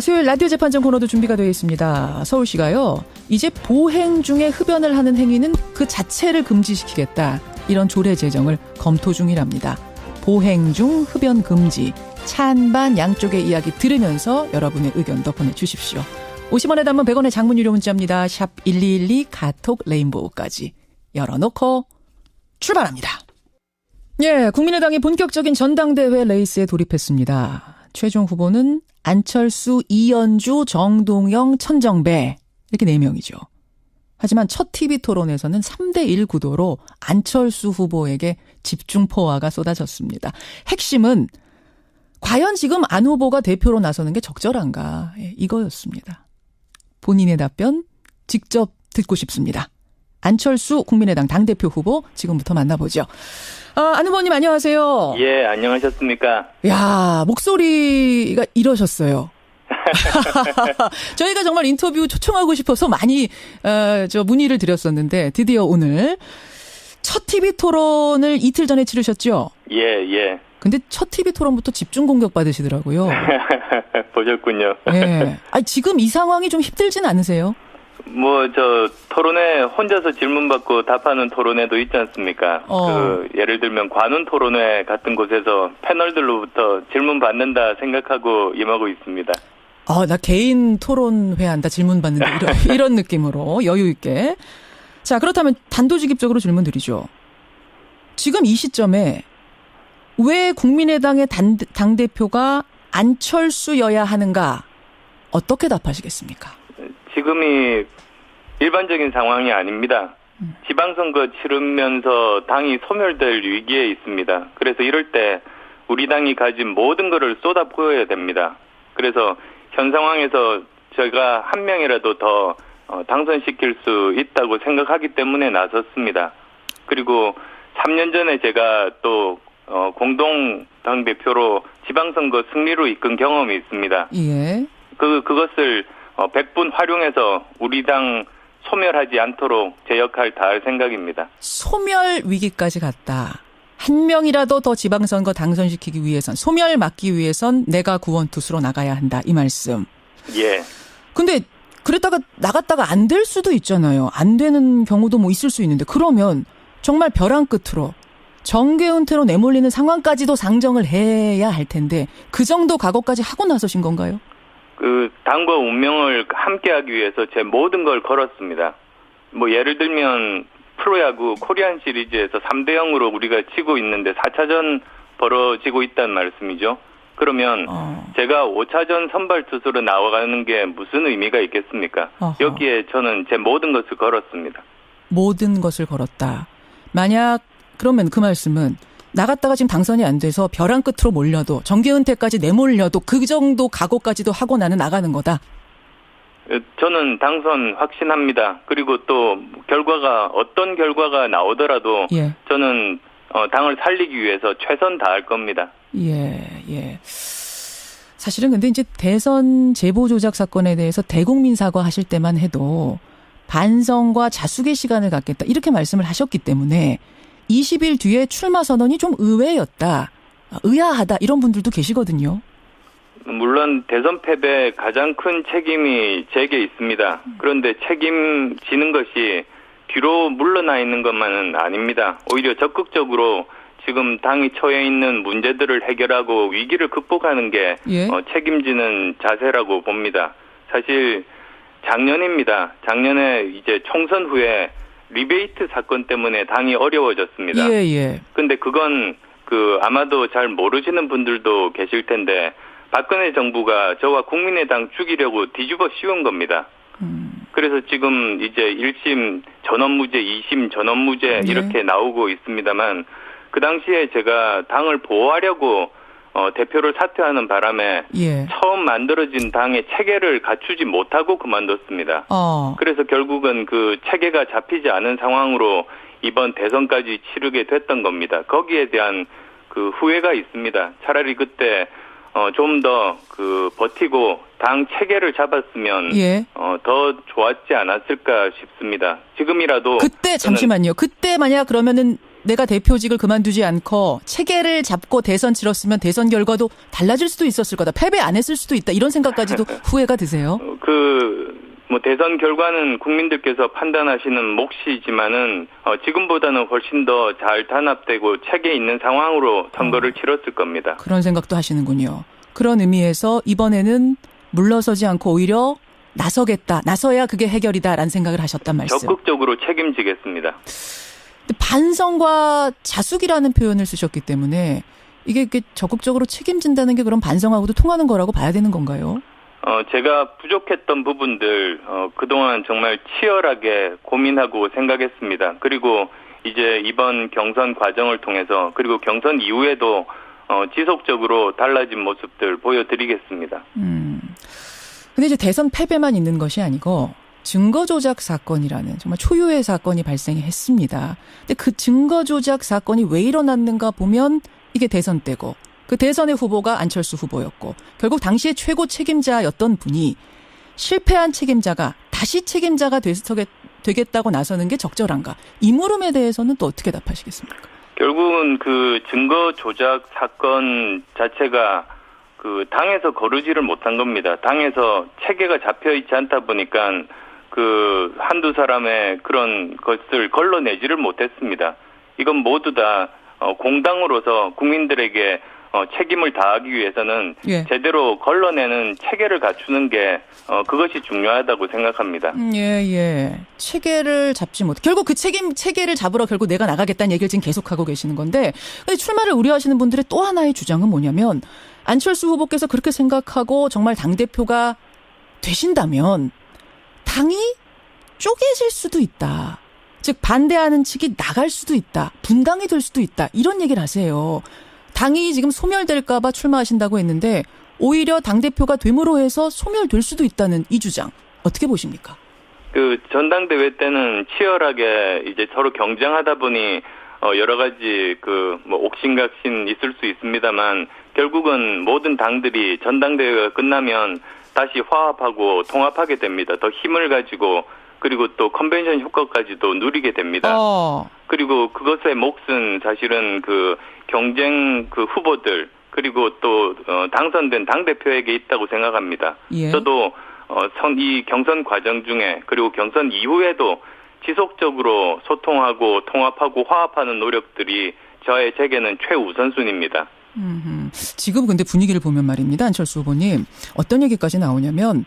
수요일 라디오 재판정 코너도 준비가 되어 있습니다. 서울시가요, 이제 보행 중에 흡연을 하는 행위는 그 자체를 금지시키겠다. 이런 조례 제정을 검토 중이랍니다. 보행 중 흡연 금지, 찬반 양쪽의 이야기 들으면서 여러분의 의견도 보내주십시오. 50원에 담은 100원의 장문 유료 문자입니다. 샵 1212 카톡 레인보우까지 열어놓고 출발합니다. 예, 국민의당이 본격적인 전당대회 레이스에 돌입했습니다. 최종 후보는 안철수, 이현주, 정동영, 천정배 이렇게 4명이죠. 하지만 첫 TV토론에서는 3대1 구도로 안철수 후보에게 집중포화가 쏟아졌습니다. 핵심은 과연 지금 안 후보가 대표로 나서는 게 적절한가, 이거였습니다. 본인의 답변 직접 듣고 싶습니다. 안철수 국민의당 당대표 후보 지금부터 만나보죠. 안 후보님 안녕하세요. 예, 안녕하셨습니까? 야, 목소리가 이러셨어요. 저희가 정말 인터뷰 초청하고 싶어서 많이 문의를 드렸었는데 드디어 오늘 첫 TV 토론을 이틀 전에 치르셨죠? 예. 근데 첫 TV 토론부터 집중 공격 받으시더라고요. 보셨군요. 예. 아니, 지금 이 상황이 좀 힘들진 않으세요? 토론회 혼자서 질문 받고 답하는 토론회도 있지 않습니까? 예를 들면 관훈 토론회 같은 곳에서 패널들로부터 질문 받는다 생각하고 임하고 있습니다. 나 개인 토론회 한다, 질문 받는다, 이런 느낌으로 여유 있게. 자, 그렇다면 단도직입적으로 질문 드리죠. 지금 이 시점에 왜 국민의당의 당대표가 안철수여야 하는가? 어떻게 답하시겠습니까? 지금이 일반적인 상황이 아닙니다. 지방선거 치르면서 당이 소멸될 위기에 있습니다. 그래서 이럴 때 우리 당이 가진 모든 것을 쏟아부어야 됩니다. 그래서 현 상황에서 제가 한 명이라도 더 당선시킬 수 있다고 생각하기 때문에 나섰습니다. 그리고 3년 전에 제가 또 공동 당대표로 지방선거 승리로 이끈 경험이 있습니다. 예. 그것을 100분 활용해서 우리 당 소멸하지 않도록 제 역할 다할 생각입니다. 소멸 위기까지 갔다. 한 명이라도 더 지방선거 당선시키기 위해선, 소멸 막기 위해선 내가 구원투수로 나가야 한다, 이 말씀. 예. 근데 그랬다가 나갔다가 안 될 수도 있잖아요. 안 되는 경우도 있을 수 있는데, 그러면 정말 벼랑 끝으로 정계 은퇴로 내몰리는 상황까지도 상정을 해야 할 텐데 그 정도 각오까지 하고 나서신 건가요? 당과 운명을 함께하기 위해서 제 모든 걸 걸었습니다. 예를 들면 프로야구 코리안 시리즈에서 3대0으로 우리가 치고 있는데 4차전 벌어지고 있다는 말씀이죠. 그러면 제가 5차전 선발 투수로 나와가는 게 무슨 의미가 있겠습니까? 여기에 저는 제 모든 것을 걸었습니다. 모든 것을 걸었다. 만약 그러면 그 말씀은 나갔다가 지금 당선이 안 돼서 벼랑 끝으로 몰려도 정계 은퇴까지 내몰려도 그 정도 각오까지도 하고 나는 나가는 거다. 저는 당선 확신합니다. 그리고 또 어떤 결과가 나오더라도 예. 저는 당을 살리기 위해서 최선 다할 겁니다. 예. 사실은 근데 이제 대선 제보 조작 사건에 대해서 대국민 사과하실 때만 해도 반성과 자숙의 시간을 갖겠다, 이렇게 말씀을 하셨기 때문에 20일 뒤에 출마 선언이 좀 의외였다, 의아하다, 이런 분들도 계시거든요. 물론 대선 패배에 가장 큰 책임이 제게 있습니다. 그런데 책임지는 것이 뒤로 물러나 있는 것만은 아닙니다. 오히려 적극적으로 지금 당이 처해 있는 문제들을 해결하고 위기를 극복하는 게 책임지는 자세라고 봅니다. 사실 작년입니다. 작년에 이제 총선 후에 리베이트 사건 때문에 당이 어려워졌습니다. 예. 근데 그건 아마도 잘 모르시는 분들도 계실 텐데 박근혜 정부가 저와 국민의당 죽이려고 뒤집어 씌운 겁니다. 그래서 지금 이제 1심 전원무죄, 2심 전원무죄 이렇게 나오고 있습니다만 그 당시에 제가 당을 보호하려고 대표를 사퇴하는 바람에 처음 만들어진 당의 체계를 갖추지 못하고 그만뒀습니다. 그래서 결국은 그 체계가 잡히지 않은 상황으로 이번 대선까지 치르게 됐던 겁니다. 거기에 대한 그 후회가 있습니다. 차라리 그때 좀 더 버티고 당 체계를 잡았으면 더 좋았지 않았을까 싶습니다. 지금이라도 그때 잠시만요. 그때 만약 그러면은 내가 대표직을 그만두지 않고 체계를 잡고 대선 치렀으면 대선 결과도 달라질 수도 있었을 거다. 패배 안 했을 수도 있다. 이런 생각까지도 후회가 드세요? 대선 결과는 국민들께서 판단하시는 몫이지만은 지금보다는 훨씬 더 잘 단합되고 체계 있는 상황으로 선거를 치렀을 겁니다. 그런 생각도 하시는군요. 그런 의미에서 이번에는 물러서지 않고 오히려 나서겠다. 나서야 그게 해결이다라는 생각을 하셨단 말씀. 적극적으로 책임지겠습니다. 반성과 자숙이라는 표현을 쓰셨기 때문에 이게 적극적으로 책임진다는 게 그럼 반성하고도 통하는 거라고 봐야 되는 건가요? 제가 부족했던 부분들 그동안 정말 치열하게 고민하고 생각했습니다. 그리고 이제 이번 경선 과정을 통해서 그리고 경선 이후에도 지속적으로 달라진 모습들 보여드리겠습니다. 근데 이제 대선 패배만 있는 것이 아니고 증거 조작 사건이라는 정말 초유의 사건이 발생했습니다. 근데 그 증거 조작 사건이 왜 일어났는가 보면 이게 대선 때고 그 대선의 후보가 안철수 후보였고 결국 당시의 최고 책임자였던 분이 실패한 책임자가 다시 책임자가 되겠다고 나서는 게 적절한가? 이 물음에 대해서는 또 어떻게 답하시겠습니까? 결국은 그 증거 조작 사건 자체가 그 당에서 거르지를 못한 겁니다. 당에서 체계가 잡혀 있지 않다 보니까 그 한두 사람의 그런 것을 걸러내지를 못했습니다. 이건 모두 다 공당으로서 국민들에게 책임을 다하기 위해서는 제대로 걸러내는 체계를 갖추는 게 그것이 중요하다고 생각합니다. 체계를 잡지 못. 결국 그 체계를 잡으러 결국 내가 나가겠다는 얘기를 지금 계속하고 계시는 건데 출마를 우려하시는 분들의 또 하나의 주장은 뭐냐면 안철수 후보께서 그렇게 생각하고 정말 당대표가 되신다면 당이 쪼개질 수도 있다. 즉 반대하는 측이 나갈 수도 있다. 분당이 될 수도 있다. 이런 얘기를 하세요. 당이 지금 소멸될까 봐 출마하신다고 했는데 오히려 당대표가 됨으로 해서 소멸될 수도 있다는 이 주장. 어떻게 보십니까? 그 전당대회 때는 치열하게 이제 서로 경쟁하다 보니 여러 가지 옥신각신 있을 수 있습니다만 결국은 모든 당들이 전당대회가 끝나면 다시 화합하고 통합하게 됩니다. 더 힘을 가지고 그리고 또 컨벤션 효과까지도 누리게 됩니다. 그리고 그것의 몫은 사실은 그 경쟁 그 후보들 그리고 또 당선된 당대표에게 있다고 생각합니다. 저도 이 경선 과정 중에 그리고 경선 이후에도 지속적으로 소통하고 통합하고 화합하는 노력들이 제게는 최우선순위입니다. 지금 근데 분위기를 보면 말입니다. 안철수 후보님. 어떤 얘기까지 나오냐면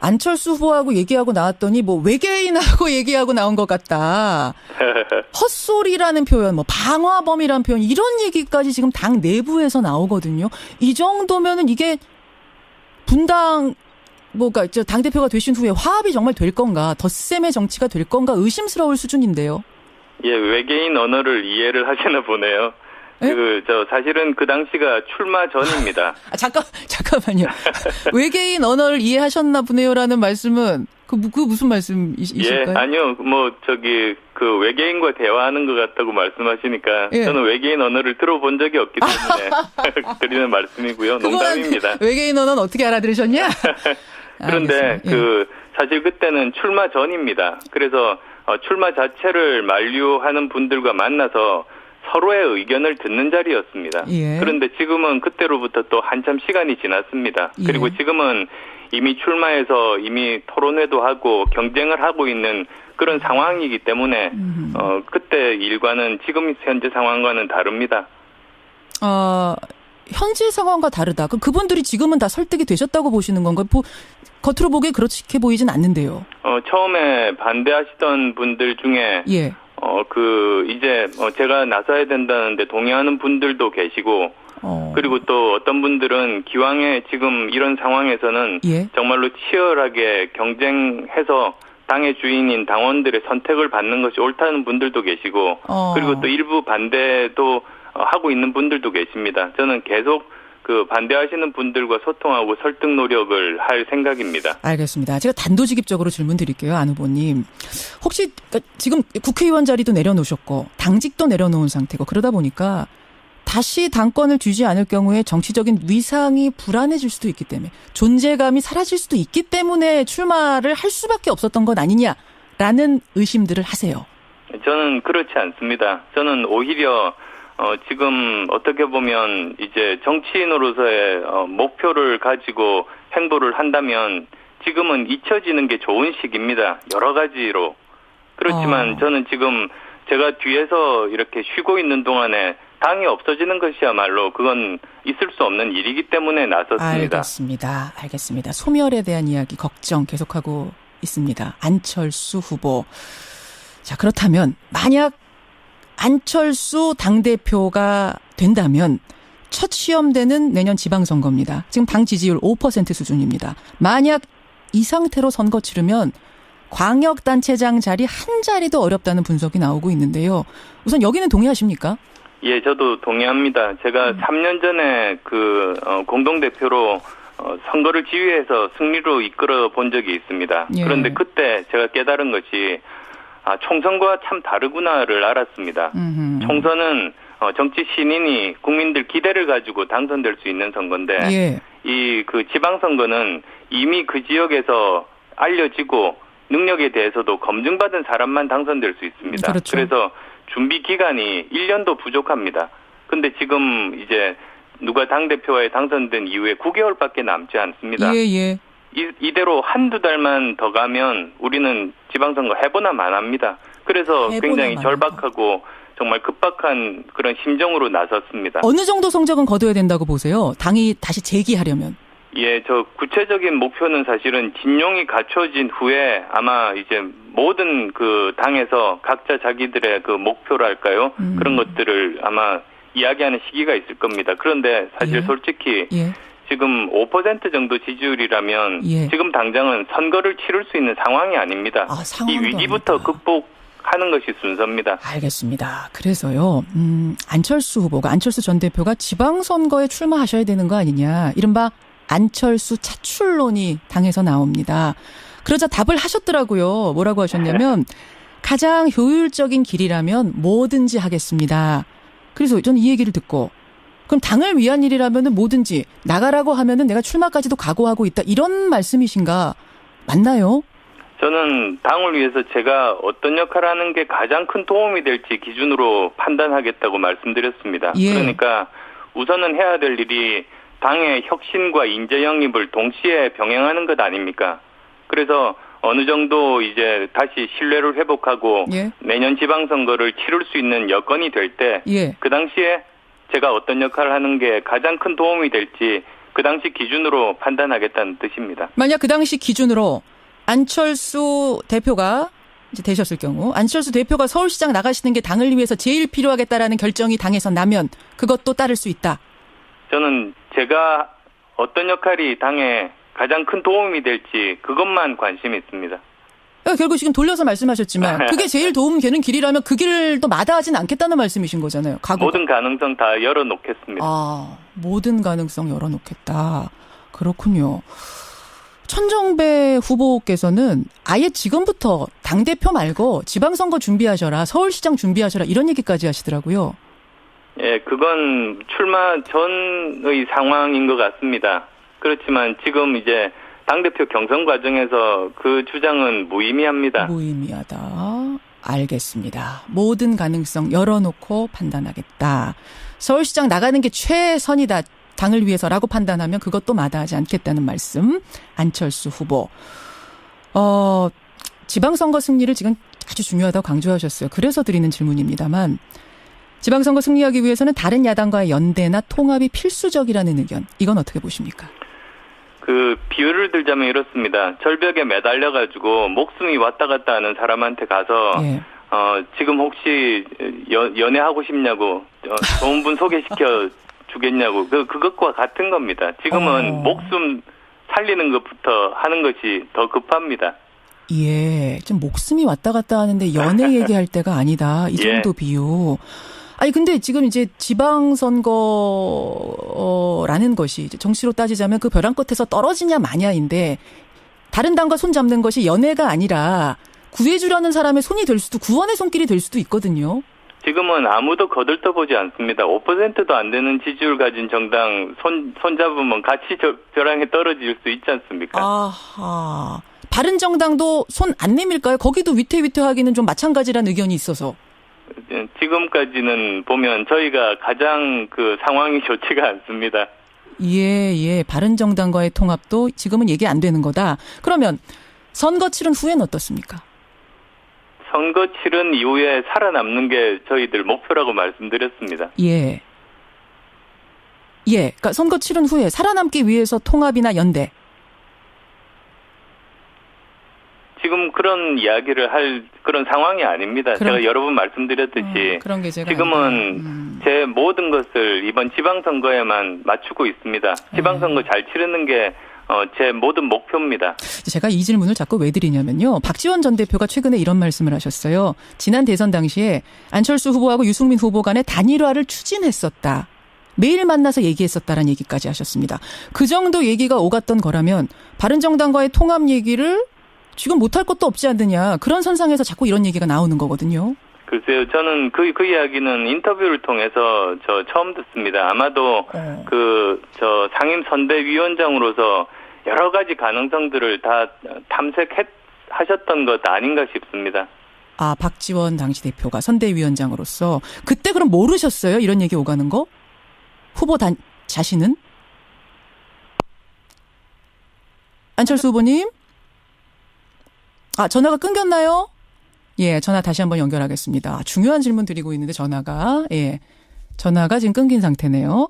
안철수 후보하고 얘기하고 나왔더니 외계인하고 얘기하고 나온 것 같다. 헛소리라는 표현, 방화범이라는 표현 이런 얘기까지 지금 당 내부에서 나오거든요. 이 정도면은 이게 분당 당대표가 되신 후에 화합이 정말 될 건가, 덧셈의 정치가 될 건가 의심스러울 수준인데요. 외계인 언어를 이해를 하시나 보네요. 사실은 그 당시가 출마 전입니다. 잠깐만요. 외계인 언어를 이해하셨나 보네요라는 말씀은 그 무슨 말씀이실까요? 아니요. 그 외계인과 대화하는 것 같다고 말씀하시니까 저는 외계인 언어를 들어본 적이 없기 때문에 드리는 말씀이고요. 농담입니다. 외계인 언어는 어떻게 알아들으셨냐? 그런데 사실 그때는 출마 전입니다. 그래서 출마 자체를 만류하는 분들과 만나서 서로의 의견을 듣는 자리였습니다. 그런데 지금은 그때로부터 또 한참 시간이 지났습니다. 그리고 지금은 이미 출마해서 이미 토론회도 하고 경쟁을 하고 있는 그런 상황이기 때문에 그때 일과는 지금 현재 상황과는 다릅니다. 현재 상황과 다르다. 그분들이 지금은 다 설득이 되셨다고 보시는 건가요? 겉으로 보기에 그렇게 보이진 않는데요. 처음에 반대하시던 분들 중에 예. 이제 제가 나서야 된다는데 동의하는 분들도 계시고 그리고 또 어떤 분들은 기왕에 지금 이런 상황에서는 예. 정말로 치열하게 경쟁해서 당의 주인인 당원들의 선택을 받는 것이 옳다는 분들도 계시고 그리고 또 일부 반대도 하고 있는 분들도 계십니다. 저는 계속 반대하시는 분들과 소통하고 설득 노력을 할 생각입니다. 알겠습니다. 제가 단도직입적으로 질문 드릴게요. 안 후보님. 혹시 지금 국회의원 자리도 내려놓으셨고 당직도 내려놓은 상태고 그러다 보니까 다시 당권을 쥐지 않을 경우에 정치적인 위상이 불안해질 수도 있기 때문에 존재감이 사라질 수도 있기 때문에 출마를 할 수밖에 없었던 것 아니냐라는 의심들을 하세요. 저는 그렇지 않습니다. 저는 오히려 지금 어떻게 보면 이제 정치인으로서의 목표를 가지고 행보를 한다면 지금은 잊혀지는 게 좋은 시기입니다. 여러 가지로. 그렇지만 저는 지금 제가 뒤에서 이렇게 쉬고 있는 동안에 당이 없어지는 것이야말로 그건 있을 수 없는 일이기 때문에 나섰습니다. 알겠습니다. 소멸에 대한 이야기 걱정 계속하고 있습니다. 안철수 후보. 자, 그렇다면 만약 안철수 당대표가 된다면 첫 시험대는 내년 지방선거입니다. 지금 당 지지율 5% 수준입니다. 만약 이 상태로 선거 치르면 광역단체장 자리 한 자리도 어렵다는 분석이 나오고 있는데요. 우선 여기는 동의하십니까? 예, 저도 동의합니다. 제가 3년 전에 공동대표로 선거를 지휘해서 승리로 이끌어 본 적이 있습니다. 예. 그런데 그때 제가 깨달은 것이 총선과 참 다르구나를 알았습니다. 총선은 정치 신인이 국민들 기대를 가지고 당선될 수 있는 선거인데 예. 이 지방선거는 이미 그 지역에서 알려지고 능력에 대해서도 검증받은 사람만 당선될 수 있습니다. 그렇죠. 그래서 준비 기간이 1년도 부족합니다. 근데 지금 이제 누가 당대표에 당선된 이후에 9개월밖에 남지 않습니다. 예. 이대로 한두 달만 더 가면 우리는 지방선거 해보나 마나합니다. 그래서 굉장히 절박하고 정말 급박한 그런 심정으로 나섰습니다. 어느 정도 성적은 거둬야 된다고 보세요? 당이 다시 재기하려면. 예, 저 구체적인 목표는 사실은 진용이 갖춰진 후에 아마 이제 모든 당에서 각자 자기들의 목표랄까요? 그런 것들을 아마 이야기하는 시기가 있을 겁니다. 그런데 사실 솔직히 지금 5% 정도 지지율이라면 지금 당장은 선거를 치를 수 있는 상황이 아닙니다. 이 위기부터 극복하는 것이 순서입니다. 알겠습니다. 그래서요. 안철수 전 대표가 지방선거에 출마하셔야 되는 거 아니냐. 이른바 안철수 차출론이 당에서 나옵니다. 그러자 답을 하셨더라고요. 뭐라고 하셨냐면 가장 효율적인 길이라면 뭐든지 하겠습니다. 그래서 저는 이 얘기를 듣고 그럼 당을 위한 일이라면 뭐든지 나가라고 하면은 내가 출마까지도 각오하고 있다. 이런 말씀이신가? 맞나요? 저는 당을 위해서 제가 어떤 역할을 하는 게 가장 큰 도움이 될지 기준으로 판단하겠다고 말씀드렸습니다. 예. 그러니까 우선은 해야 될 일이 당의 혁신과 인재 영입을 동시에 병행하는 것 아닙니까? 그래서 어느 정도 이제 다시 신뢰를 회복하고 내년 지방선거를 치를 수 있는 여건이 될 때 그 당시에 제가 어떤 역할을 하는 게 가장 큰 도움이 될지 그 당시 기준으로 판단하겠다는 뜻입니다. 만약 그 당시 기준으로 안철수 대표가 이제 되셨을 경우 안철수 대표가 서울시장 나가시는 게 당을 위해서 제일 필요하겠다라는 결정이 당에서 나면 그것도 따를 수 있다. 저는 제가 어떤 역할이 당에 가장 큰 도움이 될지 그것만 관심이 있습니다. 결국 지금 돌려서 말씀하셨지만 그게 제일 도움 되는 길이라면 그 길도 마다하진 않겠다는 말씀이신 거잖아요. 각오가. 모든 가능성 다 열어놓겠습니다. 모든 가능성 열어놓겠다. 그렇군요. 천정배 후보께서는 아예 지금부터 당대표 말고 지방선거 준비하셔라, 서울시장 준비하셔라 이런 얘기까지 하시더라고요. 예, 그건 출마 전의 상황인 것 같습니다. 그렇지만 지금 이제 당대표 경선 과정에서 그 주장은 무의미합니다. 무의미하다. 알겠습니다. 모든 가능성 열어놓고 판단하겠다. 서울시장 나가는 게 최선이다. 당을 위해서라고 판단하면 그것도 마다하지 않겠다는 말씀. 안철수 후보. 지방선거 승리를 지금 아주 중요하다고 강조하셨어요. 그래서 드리는 질문입니다만 지방선거 승리하기 위해서는 다른 야당과의 연대나 통합이 필수적이라는 의견. 이건 어떻게 보십니까? 그 비유를 들자면 이렇습니다. 절벽에 매달려가지고 목숨이 왔다 갔다 하는 사람한테 가서 예. 지금 혹시 연애하고 싶냐고 좋은 분 소개시켜 주겠냐고 그것과 같은 겁니다. 지금은 목숨 살리는 것부터 하는 것이 더 급합니다. 예, 좀 목숨이 왔다 갔다 하는데 연애 얘기할 때가 아니다. 이 정도 예. 비유. 아니 근데 지금 이제 지방선거라는 것이 이제 정치로 따지자면 그 벼랑 끝에서 떨어지냐 마냐인데 다른 당과 손 잡는 것이 연애가 아니라 구해주려는 사람의 손이 될 수도 구원의 손길이 될 수도 있거든요. 지금은 아무도 거들떠보지 않습니다. 5%도 안 되는 지지율 가진 정당 손 잡으면 같이 벼랑에 떨어질 수 있지 않습니까? 아하. 바른정당도 손 안 내밀까요? 거기도 위태위태하기는 좀 마찬가지라는 의견이 있어서. 지금까지는 보면 저희가 가장 그 상황이 좋지가 않습니다. 예. 바른정당과의 통합도 지금은 얘기 안 되는 거다. 그러면 선거 치른 후에는 어떻습니까? 선거 치른 이후에 살아남는 게 저희들 목표라고 말씀드렸습니다. 예. 그러니까 선거 치른 후에 살아남기 위해서 통합이나 연대. 지금 그런 이야기를 할 그런 상황이 아닙니다. 제가 여러 번 말씀드렸듯이 그런 게 제가 지금은 제 모든 것을 이번 지방선거에만 맞추고 있습니다. 지방선거 잘 치르는 게 제 모든 목표입니다. 제가 이 질문을 자꾸 왜 드리냐면요. 박지원 전 대표가 최근에 이런 말씀을 하셨어요. 지난 대선 당시에 안철수 후보하고 유승민 후보 간의 단일화를 추진했었다. 매일 만나서 얘기했었다라는 얘기까지 하셨습니다. 그 정도 얘기가 오갔던 거라면 바른정당과의 통합 얘기를 지금 못할 것도 없지 않느냐. 그런 선상에서 자꾸 이런 얘기가 나오는 거거든요. 글쎄요. 저는 그 이야기는 인터뷰를 통해서 처음 듣습니다. 아마도 상임 선대위원장으로서 여러 가지 가능성들을 다 탐색하셨던 것 아닌가 싶습니다. 아, 박지원 당시 대표가 선대위원장으로서 그때 그럼 모르셨어요? 이런 얘기 오가는 거? 후보 자신은? 안철수 후보님? 전화가 끊겼나요? 예, 전화 다시 한번 연결하겠습니다. 중요한 질문 드리고 있는데 전화가 지금 끊긴 상태네요.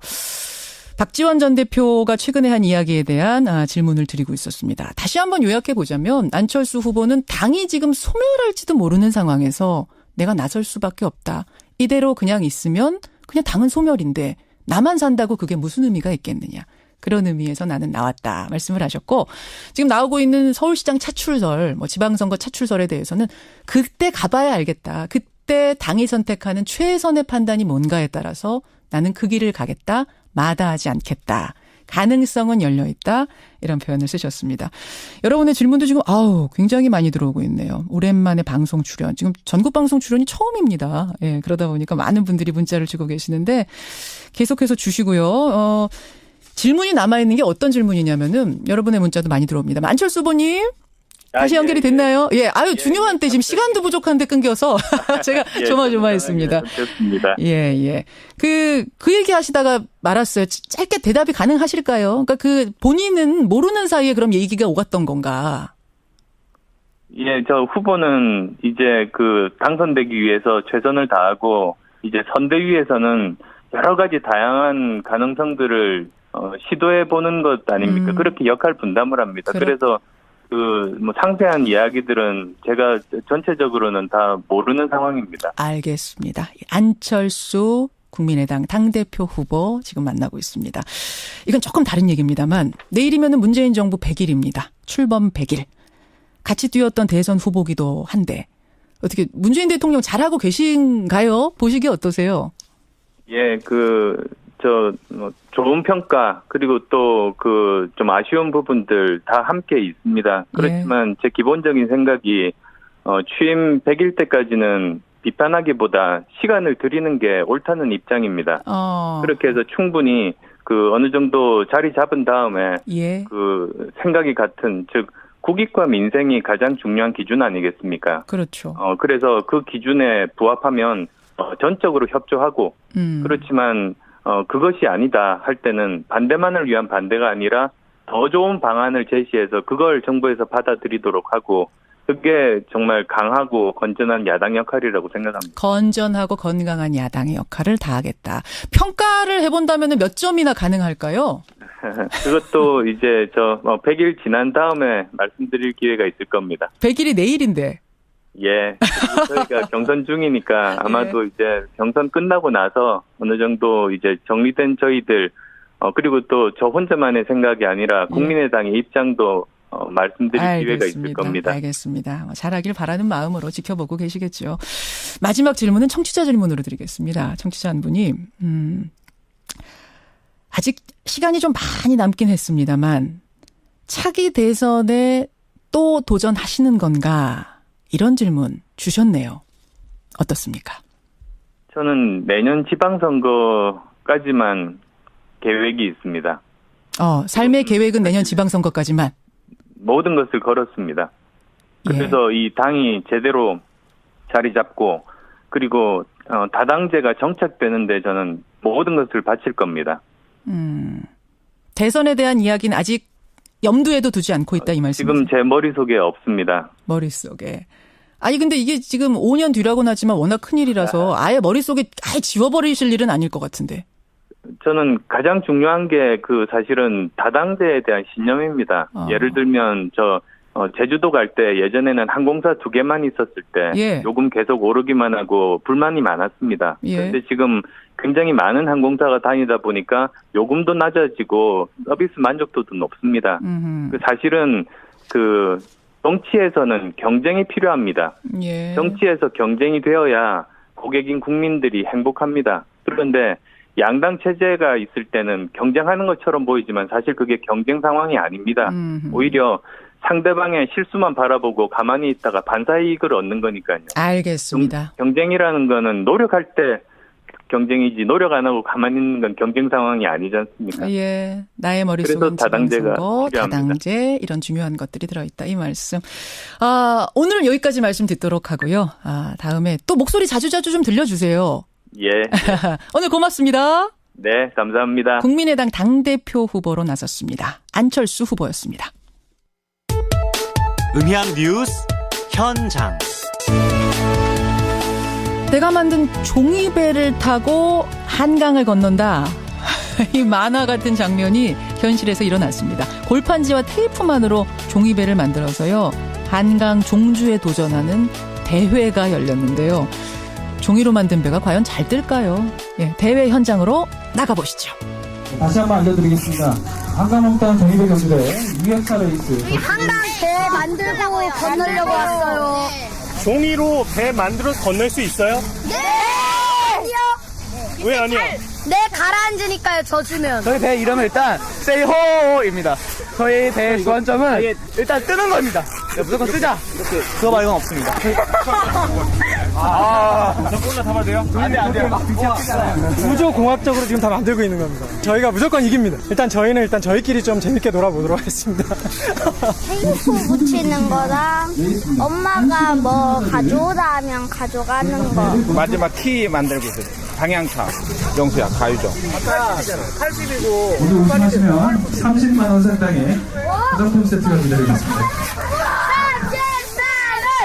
박지원 전 대표가 최근에 한 이야기에 대한 질문을 드리고 있었습니다. 다시 한번 요약해 보자면 안철수 후보는 당이 지금 소멸할지도 모르는 상황에서 내가 나설 수밖에 없다. 이대로 그냥 있으면 그냥 당은 소멸인데 나만 산다고 그게 무슨 의미가 있겠느냐. 그런 의미에서 나는 나왔다 말씀을 하셨고 지금 나오고 있는 서울시장 차출설, 지방선거 차출설에 대해서는 그때 가봐야 알겠다. 그때 당이 선택하는 최선의 판단이 뭔가에 따라서 나는 그 길을 가겠다. 마다하지 않겠다. 가능성은 열려있다. 이런 표현을 쓰셨습니다. 여러분의 질문도 지금 굉장히 많이 들어오고 있네요. 오랜만에 방송 출연. 지금 전국 방송 출연이 처음입니다. 예, 그러다 보니까 많은 분들이 문자를 주고 계시는데 계속해서 주시고요. 질문이 남아있는 게 어떤 질문이냐면은 여러분의 문자도 많이 들어옵니다. 안철수 후보님 다시 연결이 됐나요? 예, 중요한 때 지금 시간도 부족한데 끊겨서 제가 조마조마했습니다. 좋습니다. 예. 그 얘기 하시다가 말았어요. 짧게 대답이 가능하실까요? 그러니까 본인은 모르는 사이에 그럼 얘기가 오갔던 건가? 예, 저 후보는 이제 당선되기 위해서 최선을 다하고 이제 선대위에서는 여러 가지 다양한 가능성들을 시도해 보는 것 아닙니까? 그렇게 역할 분담을 합니다. 그래서 상세한 이야기들은 제가 전체적으로는 다 모르는 상황입니다. 알겠습니다. 안철수 국민의당 당대표 후보 지금 만나고 있습니다. 이건 조금 다른 얘기입니다만 내일이면은 문재인 정부 100일입니다. 출범 100일. 같이 뛰었던 대선 후보기도 한데 어떻게 문재인 대통령 잘하고 계신가요? 보시기 어떠세요? 예, 좋은 평가, 그리고 또 좀 아쉬운 부분들 다 함께 있습니다. 그렇지만 제 기본적인 생각이, 취임 100일 때까지는 비판하기보다 시간을 드리는 게 옳다는 입장입니다. 그렇게 해서 충분히 어느 정도 자리 잡은 다음에, 생각이 같은, 즉, 국익과 민생이 가장 중요한 기준 아니겠습니까? 그렇죠. 그래서 그 기준에 부합하면, 전적으로 협조하고, 그렇지만, 그것이 아니다 할 때는 반대만을 위한 반대가 아니라 더 좋은 방안을 제시해서 그걸 정부에서 받아들이도록 하고 그게 정말 강하고 건전한 야당 역할이라고 생각합니다. 건전하고 건강한 야당의 역할을 다하겠다. 평가를 해본다면 몇 점이나 가능할까요? 그것도 이제 100일 지난 다음에 말씀드릴 기회가 있을 겁니다. 100일이 내일인데. 예. 저희가 경선 중이니까 아마도 이제 경선 끝나고 나서 어느 정도 이제 정리된 저희들 그리고 또 저 혼자만의 생각이 아니라 국민의당의 입장도 말씀드릴 기회가 있을 겁니다. 알겠습니다. 잘하길 바라는 마음으로 지켜보고 계시겠죠. 마지막 질문은 청취자 질문으로 드리겠습니다. 청취자 한 분이 아직 시간이 좀 많이 남긴 했습니다만 차기 대선에 또 도전하시는 건가? 이런 질문 주셨네요. 어떻습니까? 저는 내년 지방선거까지만 계획이 있습니다. 삶의 계획은 내년 지방선거까지만? 모든 것을 걸었습니다. 그래서 이 당이 제대로 자리 잡고 그리고 다당제가 정착되는데 저는 모든 것을 바칠 겁니다. 대선에 대한 이야기는 아직 염두에도 두지 않고 있다 이 말씀이세요? 지금 제 머릿속에 없습니다. 머릿속에. 아니 근데 이게 지금 5년 뒤라고는 하지만 워낙 큰일이라서 아예 머릿속에 아예 지워버리실 일은 아닐 것 같은데. 저는 가장 중요한 게 사실은 다당제에 대한 신념입니다. 예를 들면 제주도 갈 때 예전에는 항공사 2개만 있었을 때 요금 계속 오르기만 하고 불만이 많았습니다. 그런데 지금 굉장히 많은 항공사가 다니다 보니까 요금도 낮아지고 서비스 만족도도 높습니다. 사실은 정치에서는 경쟁이 필요합니다. 정치에서 경쟁이 되어야 고객인 국민들이 행복합니다. 그런데 양당 체제가 있을 때는 경쟁하는 것처럼 보이지만 사실 그게 경쟁 상황이 아닙니다. 오히려 상대방의 실수만 바라보고 가만히 있다가 반사이익을 얻는 거니까요. 알겠습니다. 경쟁이라는 거는 노력할 때 경쟁이지 노력 안 하고 가만히 있는 건 경쟁 상황이 아니지 않습니까? 예, 나의 머릿속은 지방선거, 다당제 이런 중요한 것들이 들어있다 이 말씀. 오늘 여기까지 말씀 듣도록 하고요. 다음에 또 목소리 자주자주 좀 들려주세요. 예. 오늘 고맙습니다. 네, 감사합니다. 국민의당 당대표 후보로 나섰습니다. 안철수 후보였습니다. 음향뉴스 현장. 내가 만든 종이배를 타고 한강을 건넌다. 이 만화 같은 장면이 현실에서 일어났습니다. 골판지와 테이프만으로 종이배를 만들어서요. 한강 종주에 도전하는 대회가 열렸는데요. 종이로 만든 배가 과연 잘 뜰까요? 대회 현장으로 나가보시죠. 다시 한번 알려드리겠습니다. 한강홍단 종이배 경주대 2회차 레이스. 한강 배 만들고 건너려고 왔어요. 종이로 배 만들어서 건널 수 있어요? 네! 아니요. 왜 아니요? 네, 가라앉으니까요, 젖으면. 저희 배 이름은 일단 세이호입니다. 저희 배 주안점은 일단 뜨는 겁니다. 무조건 뜨자. 그거 말고는 없습니다. 무조건 타봐도 돼요? 안 돼요. 우주공학적으로 지금 다 만들고 있는 겁니다. 저희가 무조건 이깁니다. 일단 저희는 저희끼리 좀 재밌게 놀아보도록 하겠습니다. 테이프 붙이는 거랑 엄마가 뭐 가져오라 하면 가져가는 거. 마지막 키 만들고 있어요. 방향차. 영수야, 가유죠. 아까 80이고 오늘 우승하시면 30만 원 상당의 화장품 세트가 기다리겠습니다.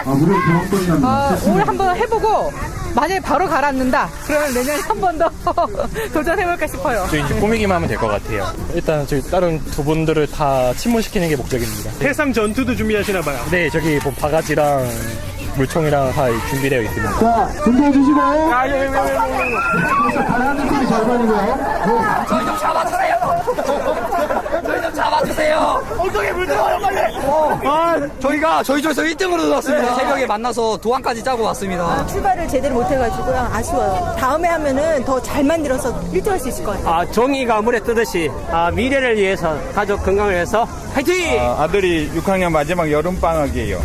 무료 교환권이 납니다. 오늘 한번 해보고 만약에 바로 가라앉는다 그러면 내년에 한 번 더 도전해볼까 싶어요. 저 이제 꾸미기만 하면 될 것 같아요. 일단 저희 다른 두 분들을 다 침몰시키는 게 목적입니다. 해상 전투도 준비하시나 봐요. 네, 저기 바가지랑 물총이랑 다 준비되어 있습니다. 자, 준비해 주시고. 가라앉는 팀이 절반이고요. 저희 좀 잡아주세요. 저희 좀 잡아주세요. 엉덩이에 물 들어가요, 빨리. 저희 조에서 1등으로 나왔습니다. 새벽에 만나서 도안까지 짜고 왔습니다. 출발을 제대로 못해가지고요. 아쉬워요. 다음에 하면은 더 잘 만들어서 1등할 수 있을 것 같아요. 종이가 물에 뜨듯이 미래를 위해서 가족 건강을 위해서 화이팅! 아들이 6학년 마지막 여름방학이에요.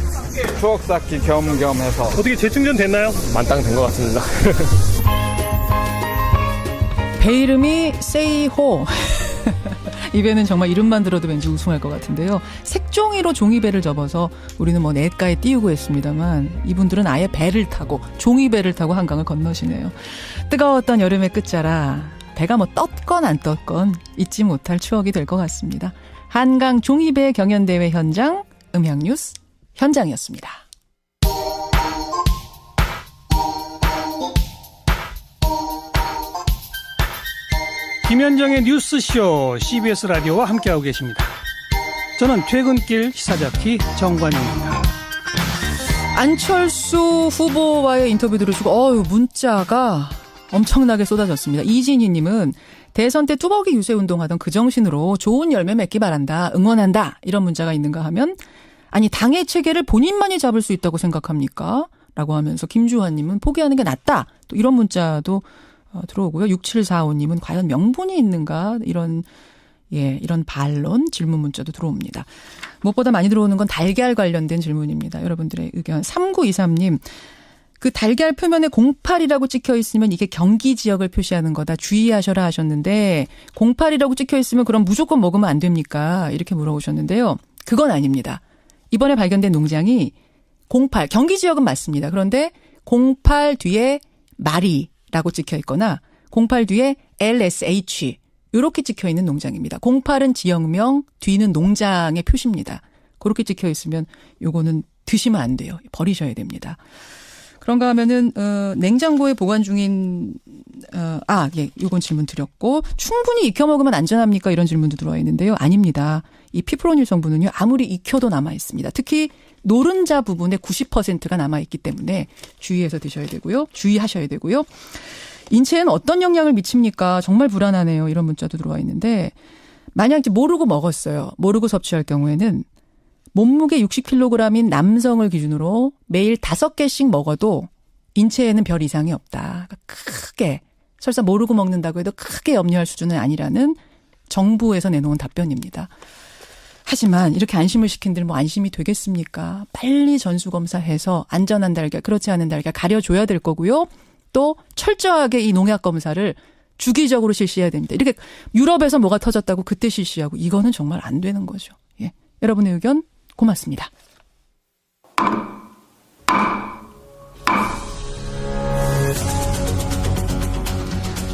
추억 쌓기 겸해서. 어떻게 재충전 됐나요? 만땅 된 것 같습니다. 배 이름이 세이호. 이 배는 정말 이름만 들어도 왠지 우승할 것 같은데요. 색종이로 종이배를 접어서 우리는 뭐 냇가에 띄우고 했습니다만 이분들은 아예 배를 타고 종이배를 타고 한강을 건너시네요. 뜨거웠던 여름의 끝자락. 배가 뭐 떴건 안 떴건 잊지 못할 추억이 될 것 같습니다. 한강 종이배 경연대회 현장 음향뉴스 현장이었습니다. 김현정의 뉴스쇼 CBS 라디오와 함께하고 계십니다. 저는 퇴근길 시사잡기 정관용입니다. 안철수 후보와의 인터뷰 들으시고 문자가 엄청나게 쏟아졌습니다. 이진희님은 대선 때 뚜벅이 유세 운동하던 그 정신으로 좋은 열매 맺기 바란다. 응원한다. 이런 문자가 있는가 하면 아니 당의 체계를 본인만이 잡을 수 있다고 생각합니까? 라고 하면서 김주환님은 포기하는 게 낫다. 또 이런 문자도 들어오고요. 6745님은 과연 명분이 있는가? 이런 반론, 질문 문자도 들어옵니다. 무엇보다 많이 들어오는 건 달걀 관련된 질문입니다. 여러분들의 의견. 3923님. 그 달걀 표면에 08이라고 찍혀 있으면 이게 경기 지역을 표시하는 거다. 주의하셔라 하셨는데 08이라고 찍혀 있으면 그럼 무조건 먹으면 안 됩니까? 이렇게 물어보셨는데요. 그건 아닙니다. 이번에 발견된 농장이 08, 경기 지역은 맞습니다. 그런데 08 뒤에 마리라고 찍혀 있거나 08 뒤에 LSH 이렇게 찍혀 있는 농장입니다. 08은 지역명, 뒤는 농장의 표시입니다. 그렇게 찍혀 있으면 요거는 드시면 안 돼요. 버리셔야 됩니다. 그런가 하면은 냉장고에 보관 중인 요건 질문 드렸고 충분히 익혀 먹으면 안전합니까? 이런 질문도 들어와 있는데요. 아닙니다. 이 피프로닐 성분은요. 아무리 익혀도 남아 있습니다. 특히 노른자 부분에 90%가 남아 있기 때문에 주의하셔야 되고요. 인체에는 어떤 영향을 미칩니까? 정말 불안하네요. 이런 문자도 들어와 있는데 만약 이제 모르고 먹었어요. 모르고 섭취할 경우에는 몸무게 60kg인 남성을 기준으로 매일 5개씩 먹어도 인체에는 별 이상이 없다. 그러니까 크게 설사 모르고 먹는다고 해도 크게 염려할 수준은 아니라는 정부에서 내놓은 답변입니다. 하지만 이렇게 안심을 시킨들 안심이 되겠습니까? 빨리 전수검사해서 안전한 달걀, 그렇지 않은 달걀 가려줘야 될 거고요. 또 철저하게 이 농약 검사를 주기적으로 실시해야 됩니다. 이렇게 유럽에서 뭐가 터졌다고 그때 실시하고 이거는 정말 안 되는 거죠. 예. 여러분의 의견 고맙습니다.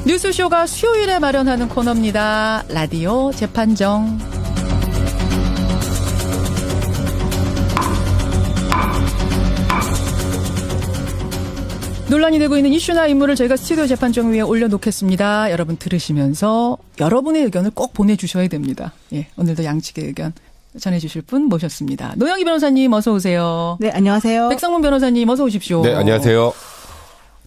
뉴스쇼가 수요일에 마련하는 코너입니다. 라디오 재판정. 논란이 되고 있는 이슈나 인물을 저희가 스튜디오 재판정 위에 올려놓겠습니다. 여러분 들으시면서 여러분의 의견을 꼭 보내주셔야 됩니다. 예, 오늘도 양측의 의견 전해주실 분 모셨습니다. 노영희 변호사님 어서 오세요. 네, 안녕하세요. 백성문 변호사님 어서 오십시오. 네, 안녕하세요.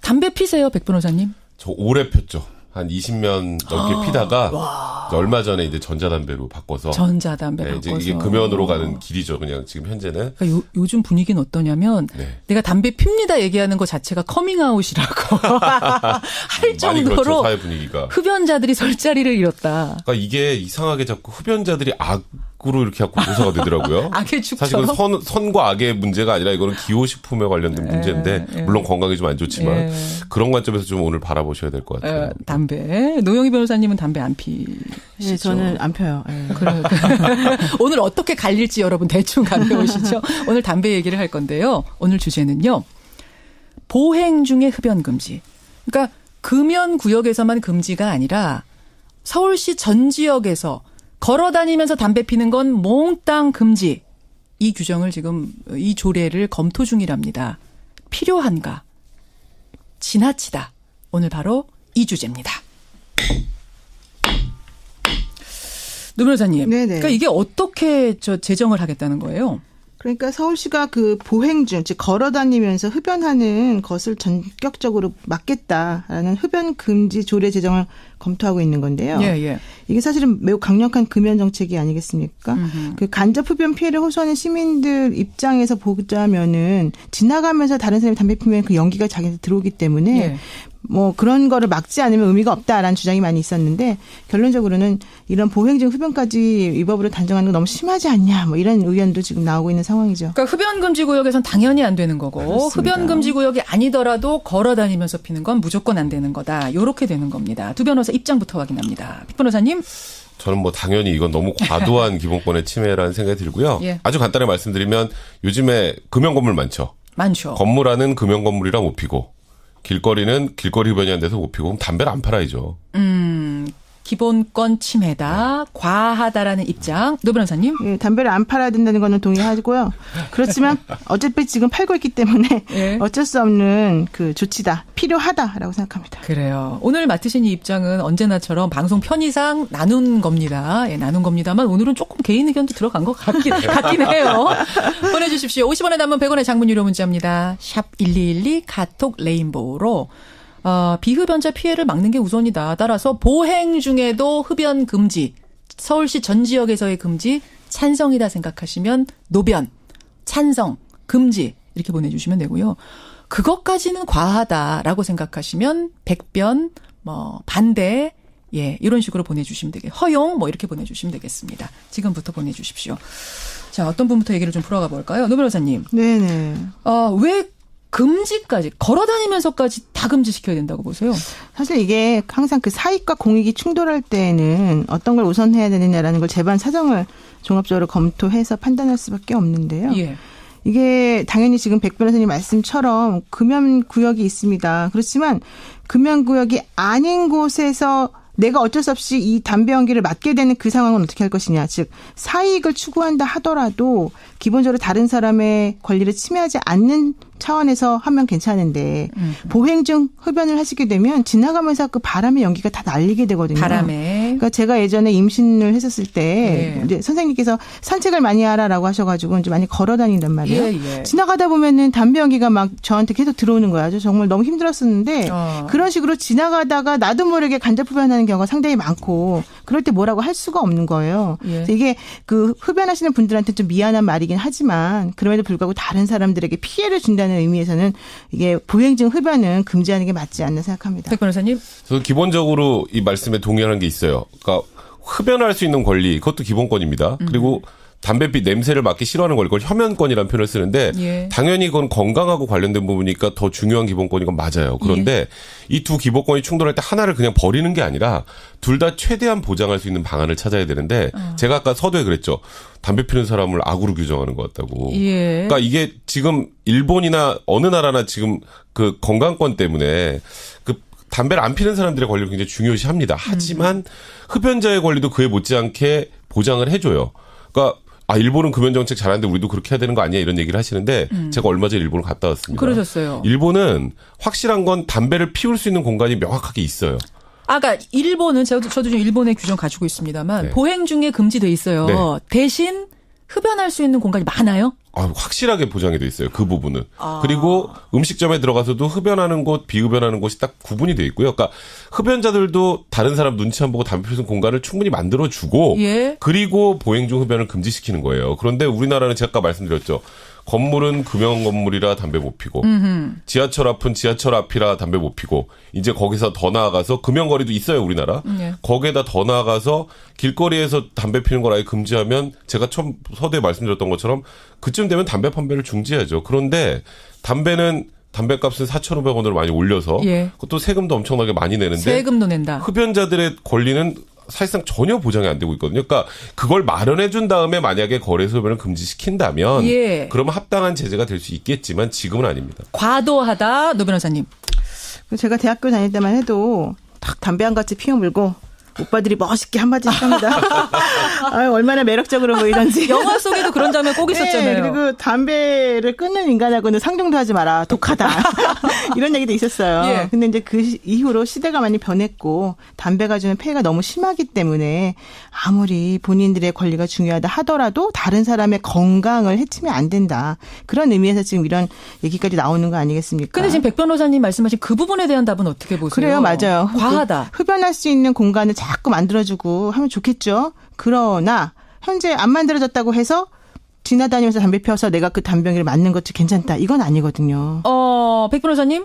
담배 피세요, 백 변호사님? 저 오래 폈죠. 한 20년 넘게 피다가 얼마 전에 이제 전자담배로 바꿔서. 전자담배 바꿔서. 이제 이게 금연으로 가는 길이죠. 그냥 지금 현재는. 그러니까 요즘 분위기는 어떠냐면 내가 담배 핍니다 얘기하는 것 자체가 커밍아웃이라고 할 정도로 그렇죠, 사회 분위기가. 흡연자들이 설 자리를 잃었다. 그러니까 이게 이상하게 자꾸 흡연자들이 악으로 이렇게 자꾸 묘사가 되더라고요. 악의 축처. 사실 그건 선과 악의 문제가 아니라 이거는 기호식품에 관련된 문제인데 물론 건강에 좀 안 좋지만 그런 관점에서 좀 오늘 바라보셔야 될 것 같아요. 담배. 노영희 변호사님은 담배 안 피시죠? 네, 저는 안 펴요. 오늘 어떻게 갈릴지 여러분 대충 감해오시죠? 오늘 담배 얘기를 할 건데요. 오늘 주제는요. 보행 중에 흡연 금지. 그러니까 금연 구역에서만 금지가 아니라 서울시 전 지역에서 걸어다니면서 담배 피는 건 몽땅 금지. 이 규정을 지금 이 조례를 검토 중이랍니다. 필요한가? 지나치다. 오늘 바로 이 주제입니다. 노 변호사님. 네네. 그러니까 이게 어떻게 제정을 하겠다는 거예요? 그러니까 서울시가 그 보행 중, 즉 걸어다니면서 흡연하는 것을 전격적으로 막겠다라는 흡연 금지 조례 제정을 검토하고 있는 건데요. 예. 이게 사실은 매우 강력한 금연 정책이 아니겠습니까? 그 간접 흡연 피해를 호소하는 시민들 입장에서 보자면은 지나가면서 다른 사람이 담배 피우면 그 연기가 자기한테 들어오기 때문에 뭐 그런 거를 막지 않으면 의미가 없다라는 주장이 많이 있었는데 결론적으로는 이런 보행 중 흡연까지 위법으로 단정하는 건 너무 심하지 않냐 뭐 이런 의견도 지금 나오고 있는 상황이죠. 그러니까 흡연 금지 구역에선 당연히 안 되는 거고 그렇습니다. 흡연 금지 구역이 아니더라도 걸어 다니면서 피는 건 무조건 안 되는 거다. 이렇게 되는 겁니다. 두 변호사 입장부터 확인합니다. 백 변호사님. 저는 뭐 당연히 이건 너무 과도한 기본권의 침해라는 생각이 들고요. 아주 간단히 말씀드리면 요즘에 금연 건물 많죠. 건물 안은 금연 건물이라 못 피고 길거리는 길거리 흡연이 안 돼서 못 피고 그럼 담배를 안 팔아야죠. 기본권 침해다, 과하다라는 입장. 노 변호사님. 예, 담배를 안 팔아야 된다는 거는 동의하고요. 그렇지만 어차피 지금 팔고 있기 때문에 예. 어쩔 수 없는 그 조치다, 필요하다라고 생각합니다. 그래요. 오늘 맡으신 이 입장은 언제나처럼 방송 편의상 나눈 겁니다. 예, 나눈 겁니다만 오늘은 조금 개인 의견도 들어간 것 같긴 해요. 보내주십시오. 50원에 남은 100원의 장문 유료 문자입니다. 샵 1212 카톡 레인보우로. 비흡연자 피해를 막는 게 우선이다. 따라서 보행 중에도 흡연 금지, 서울시 전 지역에서의 금지 찬성이다 생각하시면 노변, 찬성, 금지 이렇게 보내주시면 되고요. 그것까지는 과하다라고 생각하시면 백변, 반대, 예, 이런 식으로 보내주시면 허용 이렇게 보내주시면 되겠습니다. 지금부터 보내주십시오. 자, 어떤 분부터 얘기를 좀 풀어가 볼까요? 노 변호사님. 네네. 왜 금지까지 걸어다니면서까지 다 금지시켜야 된다고 보세요? 사실 이게 항상 그 사익과 공익이 충돌할 때에는 어떤 걸 우선해야 되느냐라는 걸 재반 사정을 종합적으로 검토해서 판단할 수밖에 없는데요. 예. 이게 당연히 지금 백 변호사님 말씀처럼 금연구역이 있습니다. 그렇지만 금연구역이 아닌 곳에서 내가 어쩔 수 없이 이 담배 연기를 맡게 되는 그 상황은 어떻게 할 것이냐. 즉 사익을 추구한다 하더라도 기본적으로 다른 사람의 권리를 침해하지 않는 차원에서 하면 괜찮은데 보행 중 흡연을 하시게 되면 지나가면서 그 바람의 연기가 다 날리게 되거든요. 바람에. 그러니까 제가 예전에 임신을 했었을 때 예. 이제 선생님께서 산책을 많이 하라라고 하셔가지고 이제 많이 걸어 다닌단 말이에요. 예. 지나가다 보면은 담배 연기가 막 저한테 계속 들어오는 거야. 정말 너무 힘들었었는데 그런 식으로 지나가다가 나도 모르게 간접 흡연하는 경우가 상당히 많고 그럴 때 뭐라고 할 수가 없는 거예요. 예. 그래서 이게 그 흡연하시는 분들한테 좀 미안한 말이긴 하지만 그럼에도 불구하고 다른 사람들에게 피해를 준다는 의미에서는 이게 보행 중 흡연은 금지하는 게 맞지 않나 생각합니다. 백 변호사님. 저는 기본적으로 이 말씀에 동의하는 게 있어요. 그러니까 흡연할 수 있는 권리, 그것도 기본권입니다. 그리고 담배빛 냄새를 맡기 싫어하는 권리, 그걸 혐연권이라는 표현을 쓰는데 예. 당연히 그건 건강하고 관련된 부분이니까 더 중요한 기본권인 건 맞아요. 그런데 예. 이 두 기본권이 충돌할 때 하나를 그냥 버리는 게 아니라 둘 다 최대한 보장할 수 있는 방안을 찾아야 되는데 제가 아까 서두에 그랬죠. 담배 피우는 사람을 악으로 규정하는 것 같다고. 예. 그러니까 이게 지금 일본이나 어느 나라나 지금 그 건강권 때문에 그 담배를 안 피는 사람들의 권리를 굉장히 중요시합니다. 하지만 흡연자의 권리도 그에 못지않게 보장을 해줘요. 그러니까 일본은 금연 정책 잘하는데 우리도 그렇게 해야 되는 거 아니야 이런 얘기를 하시는데 제가 얼마 전에 일본을 갔다 왔습니다. 그러셨어요. 일본은 확실한 건 담배를 피울 수 있는 공간이 명확하게 있어요. 그러니까 일본은 저도 좀 일본의 규정 가지고 있습니다만 네. 보행 중에 금지돼 있어요. 네. 대신 흡연할 수 있는 공간이 많아요? 확실하게 보장이 돼 있어요. 그 부분은. 그리고 음식점에 들어가서도 흡연하는 곳, 비흡연하는 곳이 딱 구분이 돼 있고요. 그러니까 흡연자들도 다른 사람 눈치 안 보고 담배 피우는 공간을 충분히 만들어주고 예. 그리고 보행 중 흡연을 금지시키는 거예요. 그런데 우리나라는 제가 아까 말씀드렸죠. 건물은 금연 건물이라 담배 못 피고 지하철 앞은 지하철 앞이라 담배 못 피고 이제 거기서 더 나아가서 금연거리도 있어요 우리나라. 거기에다 더 나아가서 길거리에서 담배 피는 걸 아예 금지하면 제가 처음 서두에 말씀드렸던 것처럼 그쯤 되면 담배 판매를 중지하죠. 그런데 담배는 담배값은 4,500원으로 많이 올려서 예. 그것도 세금도 엄청나게 많이 내는데 세금도 낸다. 흡연자들의 권리는 사실상 전혀 보장이 안 되고 있거든요. 그러니까 그걸 마련해 준 다음에 만약에 거래소 흡연을 금지시킨다면 예. 그러면 합당한 제재가 될 수 있겠지만 지금은 아닙니다. 과도하다. 노 변호사님. 제가 대학교 다닐 때만 해도 딱 담배 한 가지 피워 물고 오빠들이 멋있게 한마디씩 합니다. 얼마나 매력적으로 보이던지. 영화 속에도 그런 장면 꼭 있었잖아요. 네, 그리고 담배를 끊는 인간하고는 상종도 하지 마라. 독하다. 이런 얘기도 있었어요. 예. 근데 이제 그 이후로 시대가 많이 변했고 담배가 주는 폐해가 너무 심하기 때문에 아무리 본인들의 권리가 중요하다 하더라도 다른 사람의 건강을 해치면 안 된다. 그런 의미에서 지금 이런 얘기까지 나오는 거 아니겠습니까? 근데 지금 백 변호사님 말씀하신 그 부분에 대한 답은 어떻게 보세요? 그래요. 맞아요. 과하다. 흡연할 수 있는 공간을 자꾸 만들어주고 하면 좋겠죠. 그러나 현재 안 만들어졌다고 해서 지나다니면서 담배 피워서 내가 그 담배를 맞는 것도 괜찮다. 이건 아니거든요. 백 변호사님?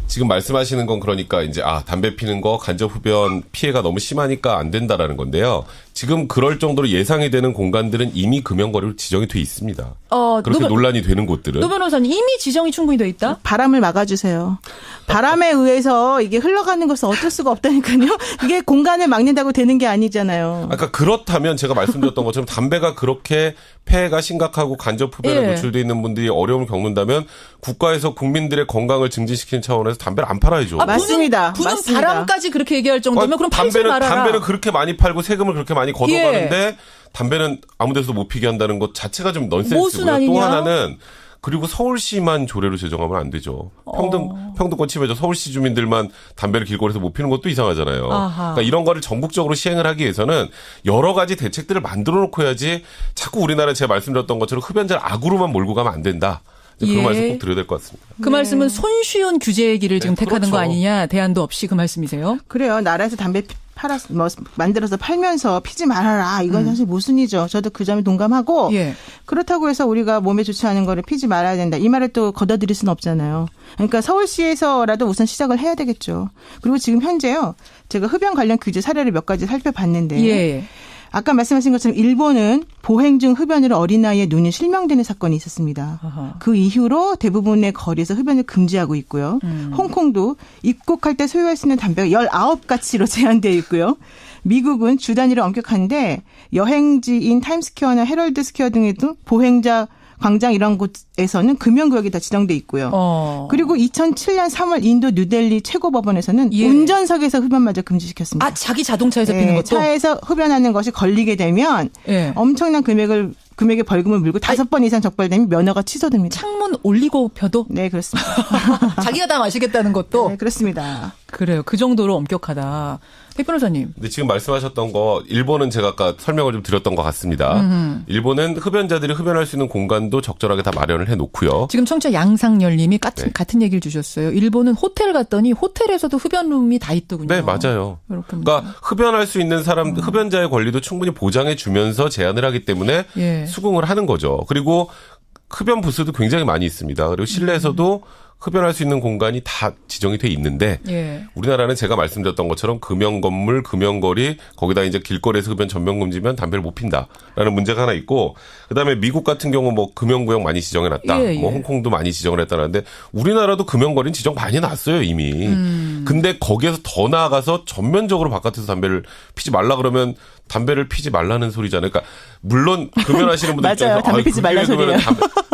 지금 말씀하시는 건 그러니까 이제 담배 피는 거 간접 흡연 피해가 너무 심하니까 안 된다라는 건데요. 지금 그럴 정도로 예상이 되는 공간들은 이미 금연거리로 지정이 돼 있습니다. 그렇게 논란이 되는 곳들은. 노 변호사님 이미 지정이 충분히 돼 있다? 바람을 막아주세요. 바람에 의해서 이게 흘러가는 것은 어쩔 수가 없다니까요. 이게 공간을 막는다고 되는 게 아니잖아요. 그러니까 그렇다면 제가 말씀드렸던 것처럼 담배가 그렇게 폐해가 심각하고 간접 흡연에 노출되어 있는 분들이 어려움을 겪는다면 국가에서 국민들의 건강을 증진시키는 차원에서 입장에서 담배를 안 팔아야죠. 맞습니다. 부는 바람까지 그렇게 얘기할 정도면 그럼 팔지 말아라. 담배는 그렇게 많이 팔고 세금을 그렇게 많이 걷어가는데 담배는 아무 데서도 못 피게 한다는 것 자체가 좀 넌센스고요. 또 하나는 그리고 서울시만 조례로 제정하면 안 되죠. 평등권 침해죠. 서울시 주민들만 담배를 길거리에서 못 피는 것도 이상하잖아요. 그러니까 이런 거를 전국적으로 시행을 하기 위해서는 여러 가지 대책들을 만들어 놓고 해야지 자꾸 우리나라에 제가 말씀드렸던 것처럼 흡연자를 악으로 몰고 가면 안 된다. 그 말씀 꼭 드려야 될 것 같습니다. 그 말씀은 손쉬운 규제의 길을 지금 택하는 거 아니냐. 대안도 없이 그 말씀이세요? 그래요. 나라에서 담배 만들어서 팔면서 피지 말아라. 이건 사실 모순이죠. 저도 그 점에 동감하고 그렇다고 해서 우리가 몸에 좋지 않은 거를 피지 말아야 된다. 이 말을 또 걷어들일 수는 없잖아요. 그러니까 서울시에서라도 우선 시작을 해야 되겠죠. 그리고 지금 현재요. 제가 흡연 관련 규제 사례를 몇 가지 살펴봤는데 아까 말씀하신 것처럼 일본은 보행 중 흡연으로 어린 나이에 눈이 실명되는 사건이 있었습니다. 그 이후로 대부분의 거리에서 흡연을 금지하고 있고요. 홍콩도 입국할 때 소유할 수 있는 담배가 19가치로 제한되어 있고요. 미국은 주 단위로 엄격한데 여행지인 타임스퀘어나 헤럴드 스퀘어 등에도 보행자 광장 이런 곳에서는 금연구역이 다 지정돼 있고요. 그리고 2007년 3월 인도 뉴델리 최고법원에서는 운전석에서 흡연마저 금지시켰습니다. 자기 자동차에서 피는 것도? 차에서 흡연하는 것이 걸리게 되면 엄청난 금액의 벌금을 물고 5번 이상 적발되면 면허가 취소됩니다. 창문 올리고 펴도? 네, 그렇습니다. 자기가 다 마시겠다는 것도? 네, 그렇습니다. 그래요. 그 정도로 엄격하다. 백 변호사님. 근데 지금 말씀하셨던 거 일본은 제가 아까 설명을 좀 드렸던 것 같습니다. 일본은 흡연자들이 흡연할 수 있는 공간도 적절하게 다 마련을 해놓고요. 지금 청취자 양상열님이 같은 얘기를 주셨어요. 일본은 호텔 갔더니 호텔에서도 흡연룸이 다 있더군요. 네, 맞아요. 그러니까 흡연할 수 있는 사람, 흡연자의 권리도 충분히 보장해 주면서 제한을 하기 때문에 수긍을 하는 거죠. 그리고 흡연 부스도 굉장히 많이 있습니다. 그리고 실내에서도 흡연할 수 있는 공간이 다 지정이 돼 있는데 우리나라는 제가 말씀드렸던 것처럼 금연 건물, 금연거리 거기다 이제 길거리에서 흡연 전면 금지면 담배를 못 핀다라는 문제가 하나 있고 그다음에 미국 같은 경우 뭐 금연구역 많이 지정해 놨다. 뭐 홍콩도 많이 지정을 했다는데 우리나라도 금연거리는 지정 많이 놨어요, 이미. 근데 거기에서 더 나아가서 전면적으로 바깥에서 담배를 피지 말라 그러면 담배를 피지 말라는 소리잖아요. 그러니까 물론 금연하시는 분들 입장에서 담배 피지 말라는 소리예요.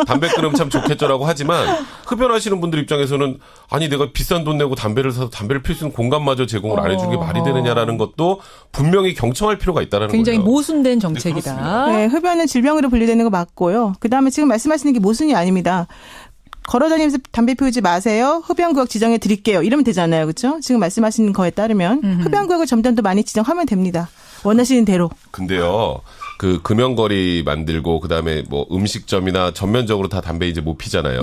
담배 끊으면 참 좋겠죠라고 하지만 흡연하시는 분들 입장에서는 아니 내가 비싼 돈 내고 담배를 사서 담배를 필 수 있는 공간마저 제공을 안 해주는 게 말이 되느냐라는 것도 분명히 경청할 필요가 있다는 거예요. 굉장히 모순된 정책이다. 네, 흡연은 질병으로 분류되는 거 맞고요. 그다음에 지금 말씀하시는 게 모순이 아닙니다. 걸어다니면서 담배 피우지 마세요. 흡연구역 지정해 드릴게요. 이러면 되잖아요. 그렇죠? 지금 말씀하시는 거에 따르면 흡연구역을 점점 더 많이 지정하면 됩니다. 원하시는 대로. 근데요. 그 금연거리 만들고 그다음에 뭐 음식점이나 전면적으로 다 담배 이제 못 피잖아요.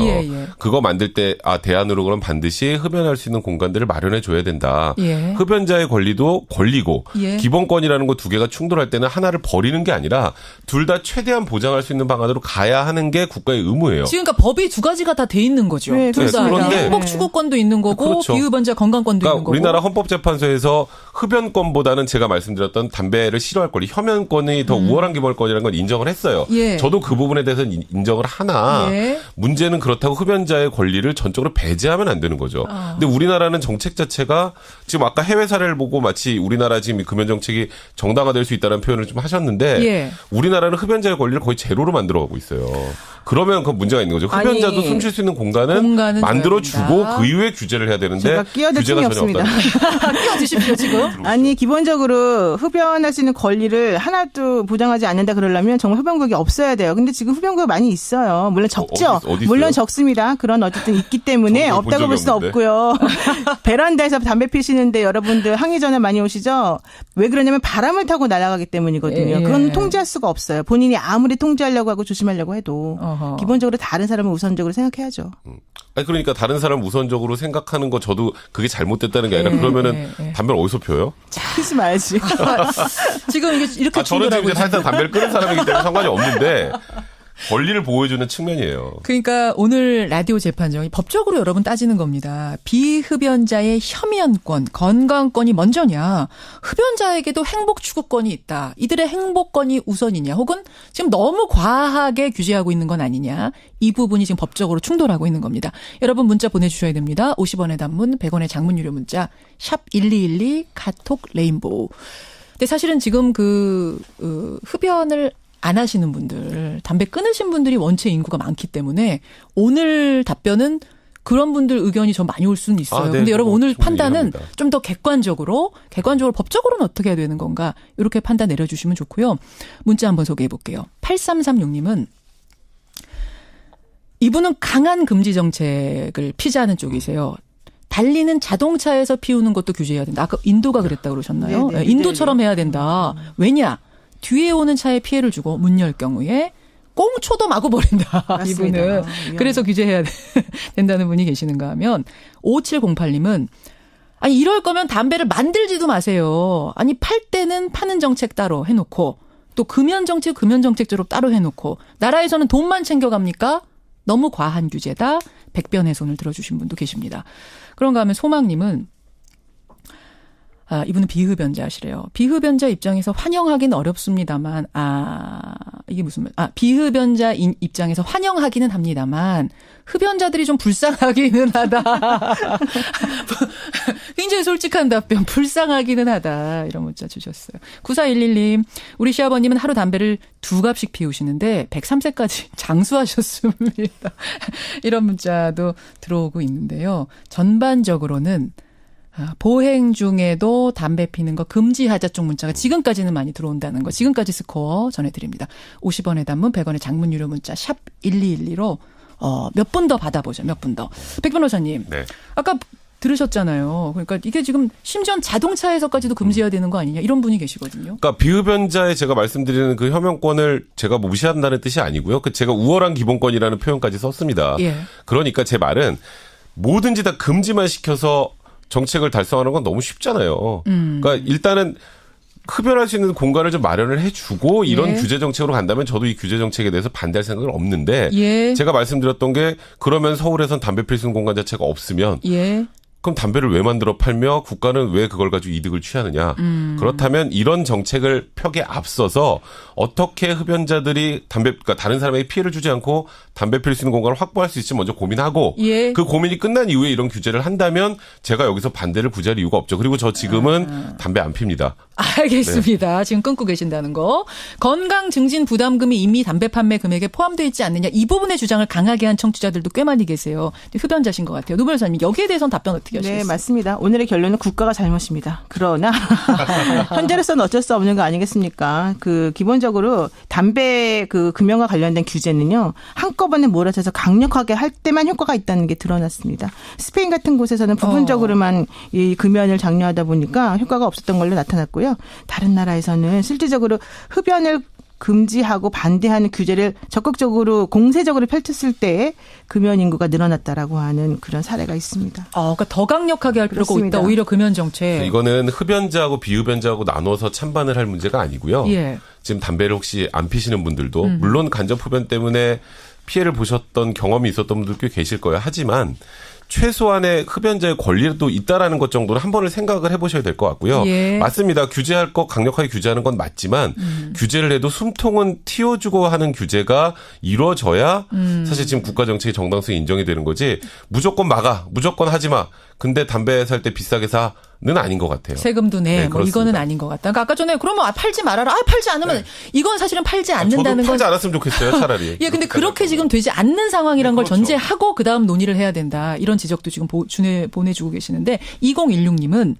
그거 만들 때 대안으로 그럼 반드시 흡연할 수 있는 공간들을 마련해 줘야 된다. 흡연자의 권리도 권리고 기본권이라는 거 두 개가 충돌할 때는 하나를 버리는 게 아니라 둘 다 최대한 보장할 수 있는 방안으로 가야 하는 게 국가의 의무예요. 지금 그러니까 법이 두 가지가 다 돼 있는 거죠. 둘 다. 행복 추구권도 있는 거고 그렇죠. 비흡연자 건강권도 있는 거고. 우리나라 헌법재판소에서 흡연권보다는 제가 말씀드렸던 담배를 싫어할 권리, 혐연권이 더 우월한 기본권이라는 건 인정을 했어요. 저도 그 부분에 대해서는 인정을 하나 문제는 그렇다고 흡연자의 권리를 전적으로 배제하면 안 되는 거죠. 근데 우리나라는 정책 자체가 지금 아까 해외 사례를 보고 마치 우리나라 지금 금연 정책이 정당화될 수 있다는 표현을 좀 하셨는데 우리나라는 흡연자의 권리를 거의 제로로 만들어가고 있어요. 그러면 그 문제가 있는 거죠. 흡연자도 숨 쉴 수 있는 공간은 만들어주고 그 이후에 규제를 해야 되는데 규제가 전혀 없다. 끼어드십시오 지금. 아니 기본적으로 흡연할 수 있는 권리를 하나도 보장하지 않는다 그러려면 정말 흡연구역이 없어야 돼요. 근데 지금 흡연구역 많이 있어요. 물론 적죠. 어디 물론 적습니다. 그런 어쨌든 있기 때문에 없다고 볼 수 없고요. 베란다에서 담배 피시는데 여러분들 항의 전화 많이 오시죠? 왜 그러냐면 바람을 타고 날아가기 때문이거든요. 그건 통제할 수가 없어요. 본인이 아무리 통제하려고 하고 조심하려고 해도 기본적으로 다른 사람을 우선적으로 생각해야죠. 아니 그러니까 다른 사람 우선적으로 생각하는 거 저도 그게 잘못됐다는 게 아니라 그러면은 담배를 어디서 펴요? 피지 말지. 지금 이렇게 저는 지금 살짝 담배를 끊은 사람이기 때문에 상관이 없는데 권리를 보호해주는 측면이에요. 그러니까 오늘 라디오 재판정이 법적으로 여러분 따지는 겁니다. 비흡연자의 혐연권, 건강권이 먼저냐, 흡연자에게도 행복 추구권이 있다. 이들의 행복권이 우선이냐, 혹은 지금 너무 과하게 규제하고 있는 건 아니냐. 이 부분이 지금 법적으로 충돌하고 있는 겁니다. 여러분 문자 보내주셔야 됩니다. 50원의 단문, 100원의 장문 유료 문자, 샵 1212 카톡 레인보우. 근데 사실은 지금 흡연을 안 하시는 분들, 담배 끊으신 분들이 원체 인구가 많기 때문에 오늘 답변은 그런 분들 의견이 좀 많이 올 수는 있어요. 근데 여러분 오늘 판단은 좀 더 객관적으로 법적으로는 어떻게 해야 되는 건가 이렇게 판단 내려주시면 좋고요. 문자 한번 소개해 볼게요. 8336님은 이분은 강한 금지 정책을 피자하는 쪽이세요. 달리는 자동차에서 피우는 것도 규제해야 된다. 아까 인도가 그랬다고 그러셨나요? 네네, 인도처럼 해야 된다. 왜냐? 뒤에 오는 차에 피해를 주고 문 열 경우에 꽁초도 마구 버린다. 맞습니다. 이분은. 그래서 규제해야 된다는 분이 계시는가 하면 5708님은 아니 이럴 거면 담배를 만들지도 마세요. 아니 팔 때는 파는 정책 따로 해놓고 또 금연 정책적으로 따로 해놓고 나라에서는 돈만 챙겨갑니까? 너무 과한 규제다. 백변의 손을 들어주신 분도 계십니다. 그런가 하면 소망님은 이분은 비흡연자시래요. 비흡연자 입장에서 환영하기는 어렵습니다만 이게 무슨 말? 비흡연자 입장에서 환영하기는 합니다만 흡연자들이 좀 불쌍하기는 하다. 굉장히 솔직한 답변. 불쌍하기는 하다. 이런 문자 주셨어요. 9411님. 우리 시아버님은 하루 담배를 2갑씩 피우시는데 103세까지 장수하셨습니다. 이런 문자도 들어오고 있는데요. 전반적으로는 보행 중에도 담배 피는 거 금지하자 쪽 문자가 지금까지는 많이 들어온다는 거. 지금까지 스코어 전해드립니다. 50원의 단문 100원의 장문 유료 문자 샵 1212로 몇 분 더 받아보죠. 몇 분 더. 백 변호사님. 네. 아까 들으셨잖아요. 그러니까 이게 지금 심지어 자동차에서까지도 금지해야 되는 거 아니냐 이런 분이 계시거든요. 그러니까 비흡연자의 제가 말씀드리는 그 혐오권을 제가 무시한다는 뜻이 아니고요. 제가 우월한 기본권이라는 표현까지 썼습니다. 예. 그러니까 제 말은 뭐든지 다 금지만 시켜서 정책을 달성하는 건 너무 쉽잖아요. 그러니까 일단은 흡연할 수 있는 공간을 좀 마련을 해주고 이런 규제 정책으로 간다면 저도 이 규제 정책에 대해서 반대할 생각은 없는데 제가 말씀드렸던 게 그러면 서울에선 담배 필 수 있는 공간 자체가 없으면 그럼 담배를 왜 만들어 팔며 국가는 왜 그걸 가지고 이득을 취하느냐. 그렇다면 이런 정책을 펴기에 앞서서 어떻게 흡연자들이 그러니까 다른 사람에게 피해를 주지 않고 담배 필 수 있는 공간을 확보할 수 있을지 먼저 고민하고 그 고민이 끝난 이후에 이런 규제를 한다면 제가 여기서 반대를 부재할 이유가 없죠. 그리고 저 지금은 담배 안 핍니다. 알겠습니다. 네. 지금 끊고 계신다는 거. 건강 증진 부담금이 이미 담배 판매 금액에 포함되어 있지 않느냐. 이 부분의 주장을 강하게 한 청취자들도 꽤 많이 계세요. 흡연자신 것 같아요. 노 변호사님 여기에 대해서는 답변 어떻게 하시겠어요? 네, 맞습니다. 오늘의 결론은 국가가 잘못입니다. 그러나 현재로서는 어쩔 수 없는 거 아니겠습니까? 기본적으로 담배 금연과 관련된 규제는요. 한꺼번에 몰아쳐서 강력하게 할 때만 효과가 있다는 게 드러났습니다. 스페인 같은 곳에서는 부분적으로만 이 금연을 장려하다 보니까 효과가 없었던 걸로 나타났고요. 다른 나라에서는 실질적으로 흡연을 금지하고 반대하는 규제를 적극적으로 공세적으로 펼쳤을 때 금연 인구가 늘어났다라고 하는 그런 사례가 있습니다. 그러니까 더 강력하게 할 필요가 있다. 오히려 금연 정책. 이거는 흡연자하고 비흡연자하고 나눠서 찬반을 할 문제가 아니고요. 지금 담배를 혹시 안 피시는 분들도 물론 간접 흡연 때문에 피해를 보셨던 경험이 있었던 분들 꽤 계실 거예요. 하지만 최소한의 흡연자의 권리도 있다라는 것 정도는 한 번을 생각을 해보셔야 될 것 같고요. 맞습니다. 규제할 거 강력하게 규제하는 건 맞지만 규제를 해도 숨통은 틔워주고 하는 규제가 이루어져야 사실 지금 국가 정책의 정당성이 인정이 되는 거지 무조건 막아, 무조건 하지 마. 근데 담배 살 때 비싸게 사는 아닌 것 같아요. 세금도 내. 뭐 이거는 아닌 것 같다. 그러니까 아까 전에 그러면 팔지 말아라. 팔지 않으면 이건 사실은 팔지 않는다는 건. 저도 팔지 않았으면 좋겠어요. 차라리. 근데 그렇게 지금 되지 않는 상황이란 걸 전제하고 그다음 논의를 해야 된다. 이런 지적도 지금 보내주고 계시는데 2016님은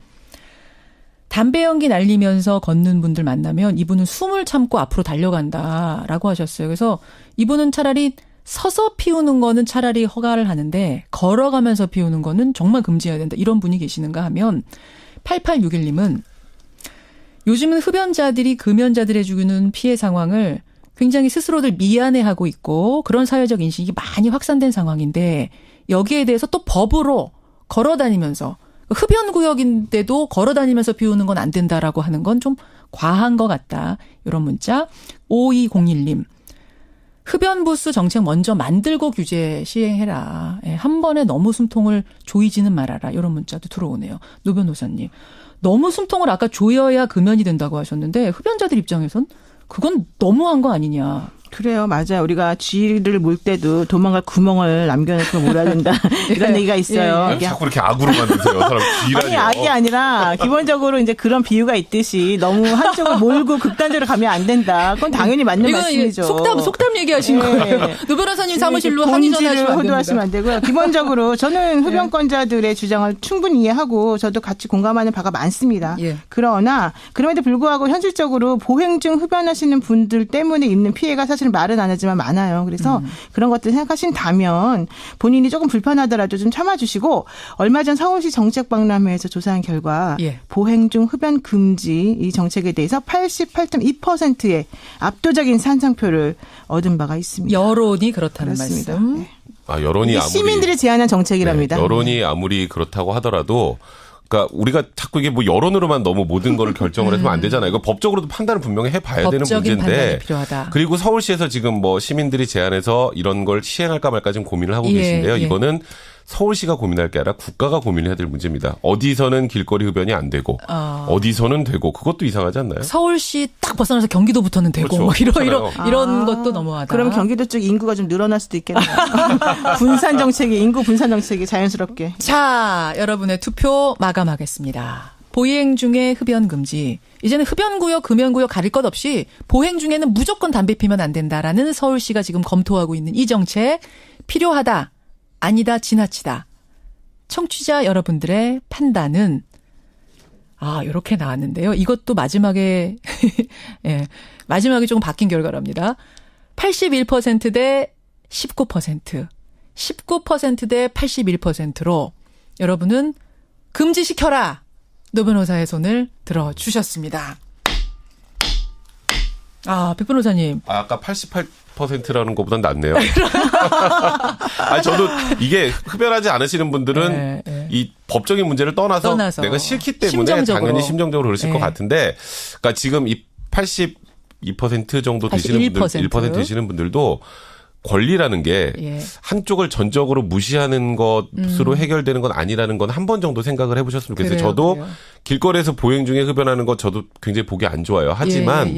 담배 연기 날리면서 걷는 분들 만나면 이분은 숨을 참고 앞으로 달려간다라고 하셨어요. 그래서 이분은 차라리 서서 피우는 거는 차라리 허가를 하는데 걸어가면서 피우는 거는 정말 금지해야 된다. 이런 분이 계시는가 하면 8861님은 요즘은 흡연자들이 금연자들의 주는 피해 상황을 굉장히 스스로들 미안해하고 있고 그런 사회적 인식이 많이 확산된 상황인데 여기에 대해서 또 법으로 걸어다니면서 흡연구역인데도 걸어다니면서 피우는 건 안 된다라고 하는 건 좀 과한 것 같다. 이런 문자. 5201님. 흡연부스 정책 먼저 만들고 규제 시행해라. 한 번에 너무 숨통을 조이지는 말아라. 이런 문자도 들어오네요. 노 변호사님. 너무 숨통을 아까 조여야 금연이 된다고 하셨는데 흡연자들 입장에선 그건 너무한 거 아니냐. 그래요. 맞아요. 우리가 쥐를 몰 때도 도망갈 구멍을 남겨놓고 몰아야 된다. 이런 얘기가 있어요. 예. 자꾸 이렇게 악으로 만드세요. 사람 쥐라니. 아니, 악이 아니라 기본적으로 이제 그런 비유가 있듯이 너무 한쪽을 몰고 극단적으로 가면 안 된다. 그건 당연히 맞는 말씀이죠. 속담 얘기하신 거예요. 노 변호사님 사무실로 항의 전화하시면 안 됩니다. 호도하시면 안 되고요. 기본적으로 저는 흡연권자들의 주장을 충분히 이해하고 저도 같이 공감하는 바가 많습니다. 그러나 그럼에도 불구하고 현실적으로 보행 중 흡연하시는 분들 때문에 입는 피해가 사실 말은 안 하지만 많아요. 그래서 그런 것들 생각하신다면 본인이 조금 불편하더라도 좀 참아주시고 얼마 전 서울시 정책박람회에서 조사한 결과 보행 중 흡연 금지 이 정책에 대해서 88.2%의 압도적인 찬성표를 얻은 바가 있습니다. 여론이 그렇다는 그렇습니다. 말씀. 여론이 아무리 시민들이 제안한 정책이랍니다. 여론이 아무리 그렇다고 하더라도 그러니까 우리가 자꾸 이게 뭐 여론으로만 너무 모든 거를 결정을 해서는 안 되잖아요. 이거 법적으로도 판단을 분명히 해봐야 되는 문제인데. 그리고 서울시에서 지금 뭐 시민들이 제안해서 이런 걸 시행할까 말까 지금 고민을 하고 계신데요. 이거는 서울시가 고민할 게 아니라 국가가 고민해야 될 문제입니다. 어디서는 길거리 흡연이 안 되고 어디서는 되고 그것도 이상하지 않나요? 서울시 딱 벗어나서 경기도부터는 되고 그렇죠. 뭐 이런 것도 너무하다. 그러면 경기도 쪽 인구가 좀 늘어날 수도 있겠네요. 분산 정책이 인구 분산 정책이 자연스럽게. 자, 여러분의 투표 마감하겠습니다. 보행 중에 흡연 금지. 이제는 흡연구역, 금연구역 가릴 것 없이 보행 중에는 무조건 담배 피면 안 된다라는 서울시가 지금 검토하고 있는 이 정책 필요하다. 아니다, 지나치다. 청취자 여러분들의 판단은 이렇게 나왔는데요. 이것도 마지막에 마지막에 조금 바뀐 결과랍니다. 81% 대 19%, 19% 대 81%로 여러분은 금지시켜라. 노 변호사의 손을 들어주셨습니다. 백 변호사님. 아까 88%라는 것보단 낫네요. 아니, 저도 이게 흡연하지 않으시는 분들은 이 법적인 문제를 떠나서 내가 싫기 때문에 당연히 심정적으로 그러실 것 같은데, 그러니까 지금 이 82% 정도 되시는 분들, 1% 되시는 분들도 권리라는 게 한쪽을 전적으로 무시하는 것으로 해결되는 건 아니라는 건 한 번 정도 생각을 해보셨으면 좋겠어요. 저도 길거리에서 보행 중에 흡연하는 것 저도 굉장히 보기 안 좋아요. 하지만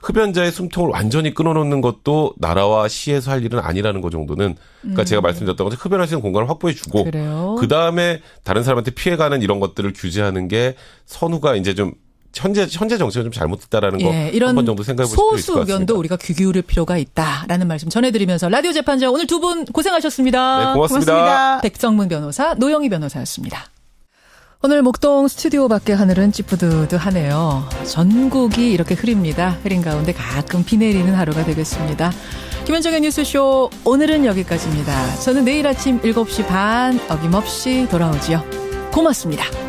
흡연자의 숨통을 완전히 끊어놓는 것도 나라와 시에서 할 일은 아니라는 것 정도는 그러니까 제가 말씀드렸던 것처럼 흡연할 수 있는 공간을 확보해 주고 그다음에 다른 사람한테 피해가는 이런 것들을 규제하는 게 선후가 이제 좀 현재 정책은 좀 잘못됐다라는 거 한 번 정도 생각해 보실 필요 있을 것 같습니다. 소수 의견도 우리가 귀 기울일 필요가 있다라는 말씀 전해드리면서 라디오 재판장 오늘 두 분 고생하셨습니다. 네, 고맙습니다. 백정문 변호사, 노영희 변호사였습니다. 오늘 목동 스튜디오 밖의 하늘은 찌뿌드드하네요. 전국이 이렇게 흐립니다. 흐린 가운데 가끔 비 내리는 하루가 되겠습니다. 김현정의 뉴스쇼 오늘은 여기까지입니다. 저는 내일 아침 7시 반 어김없이 돌아오지요. 고맙습니다.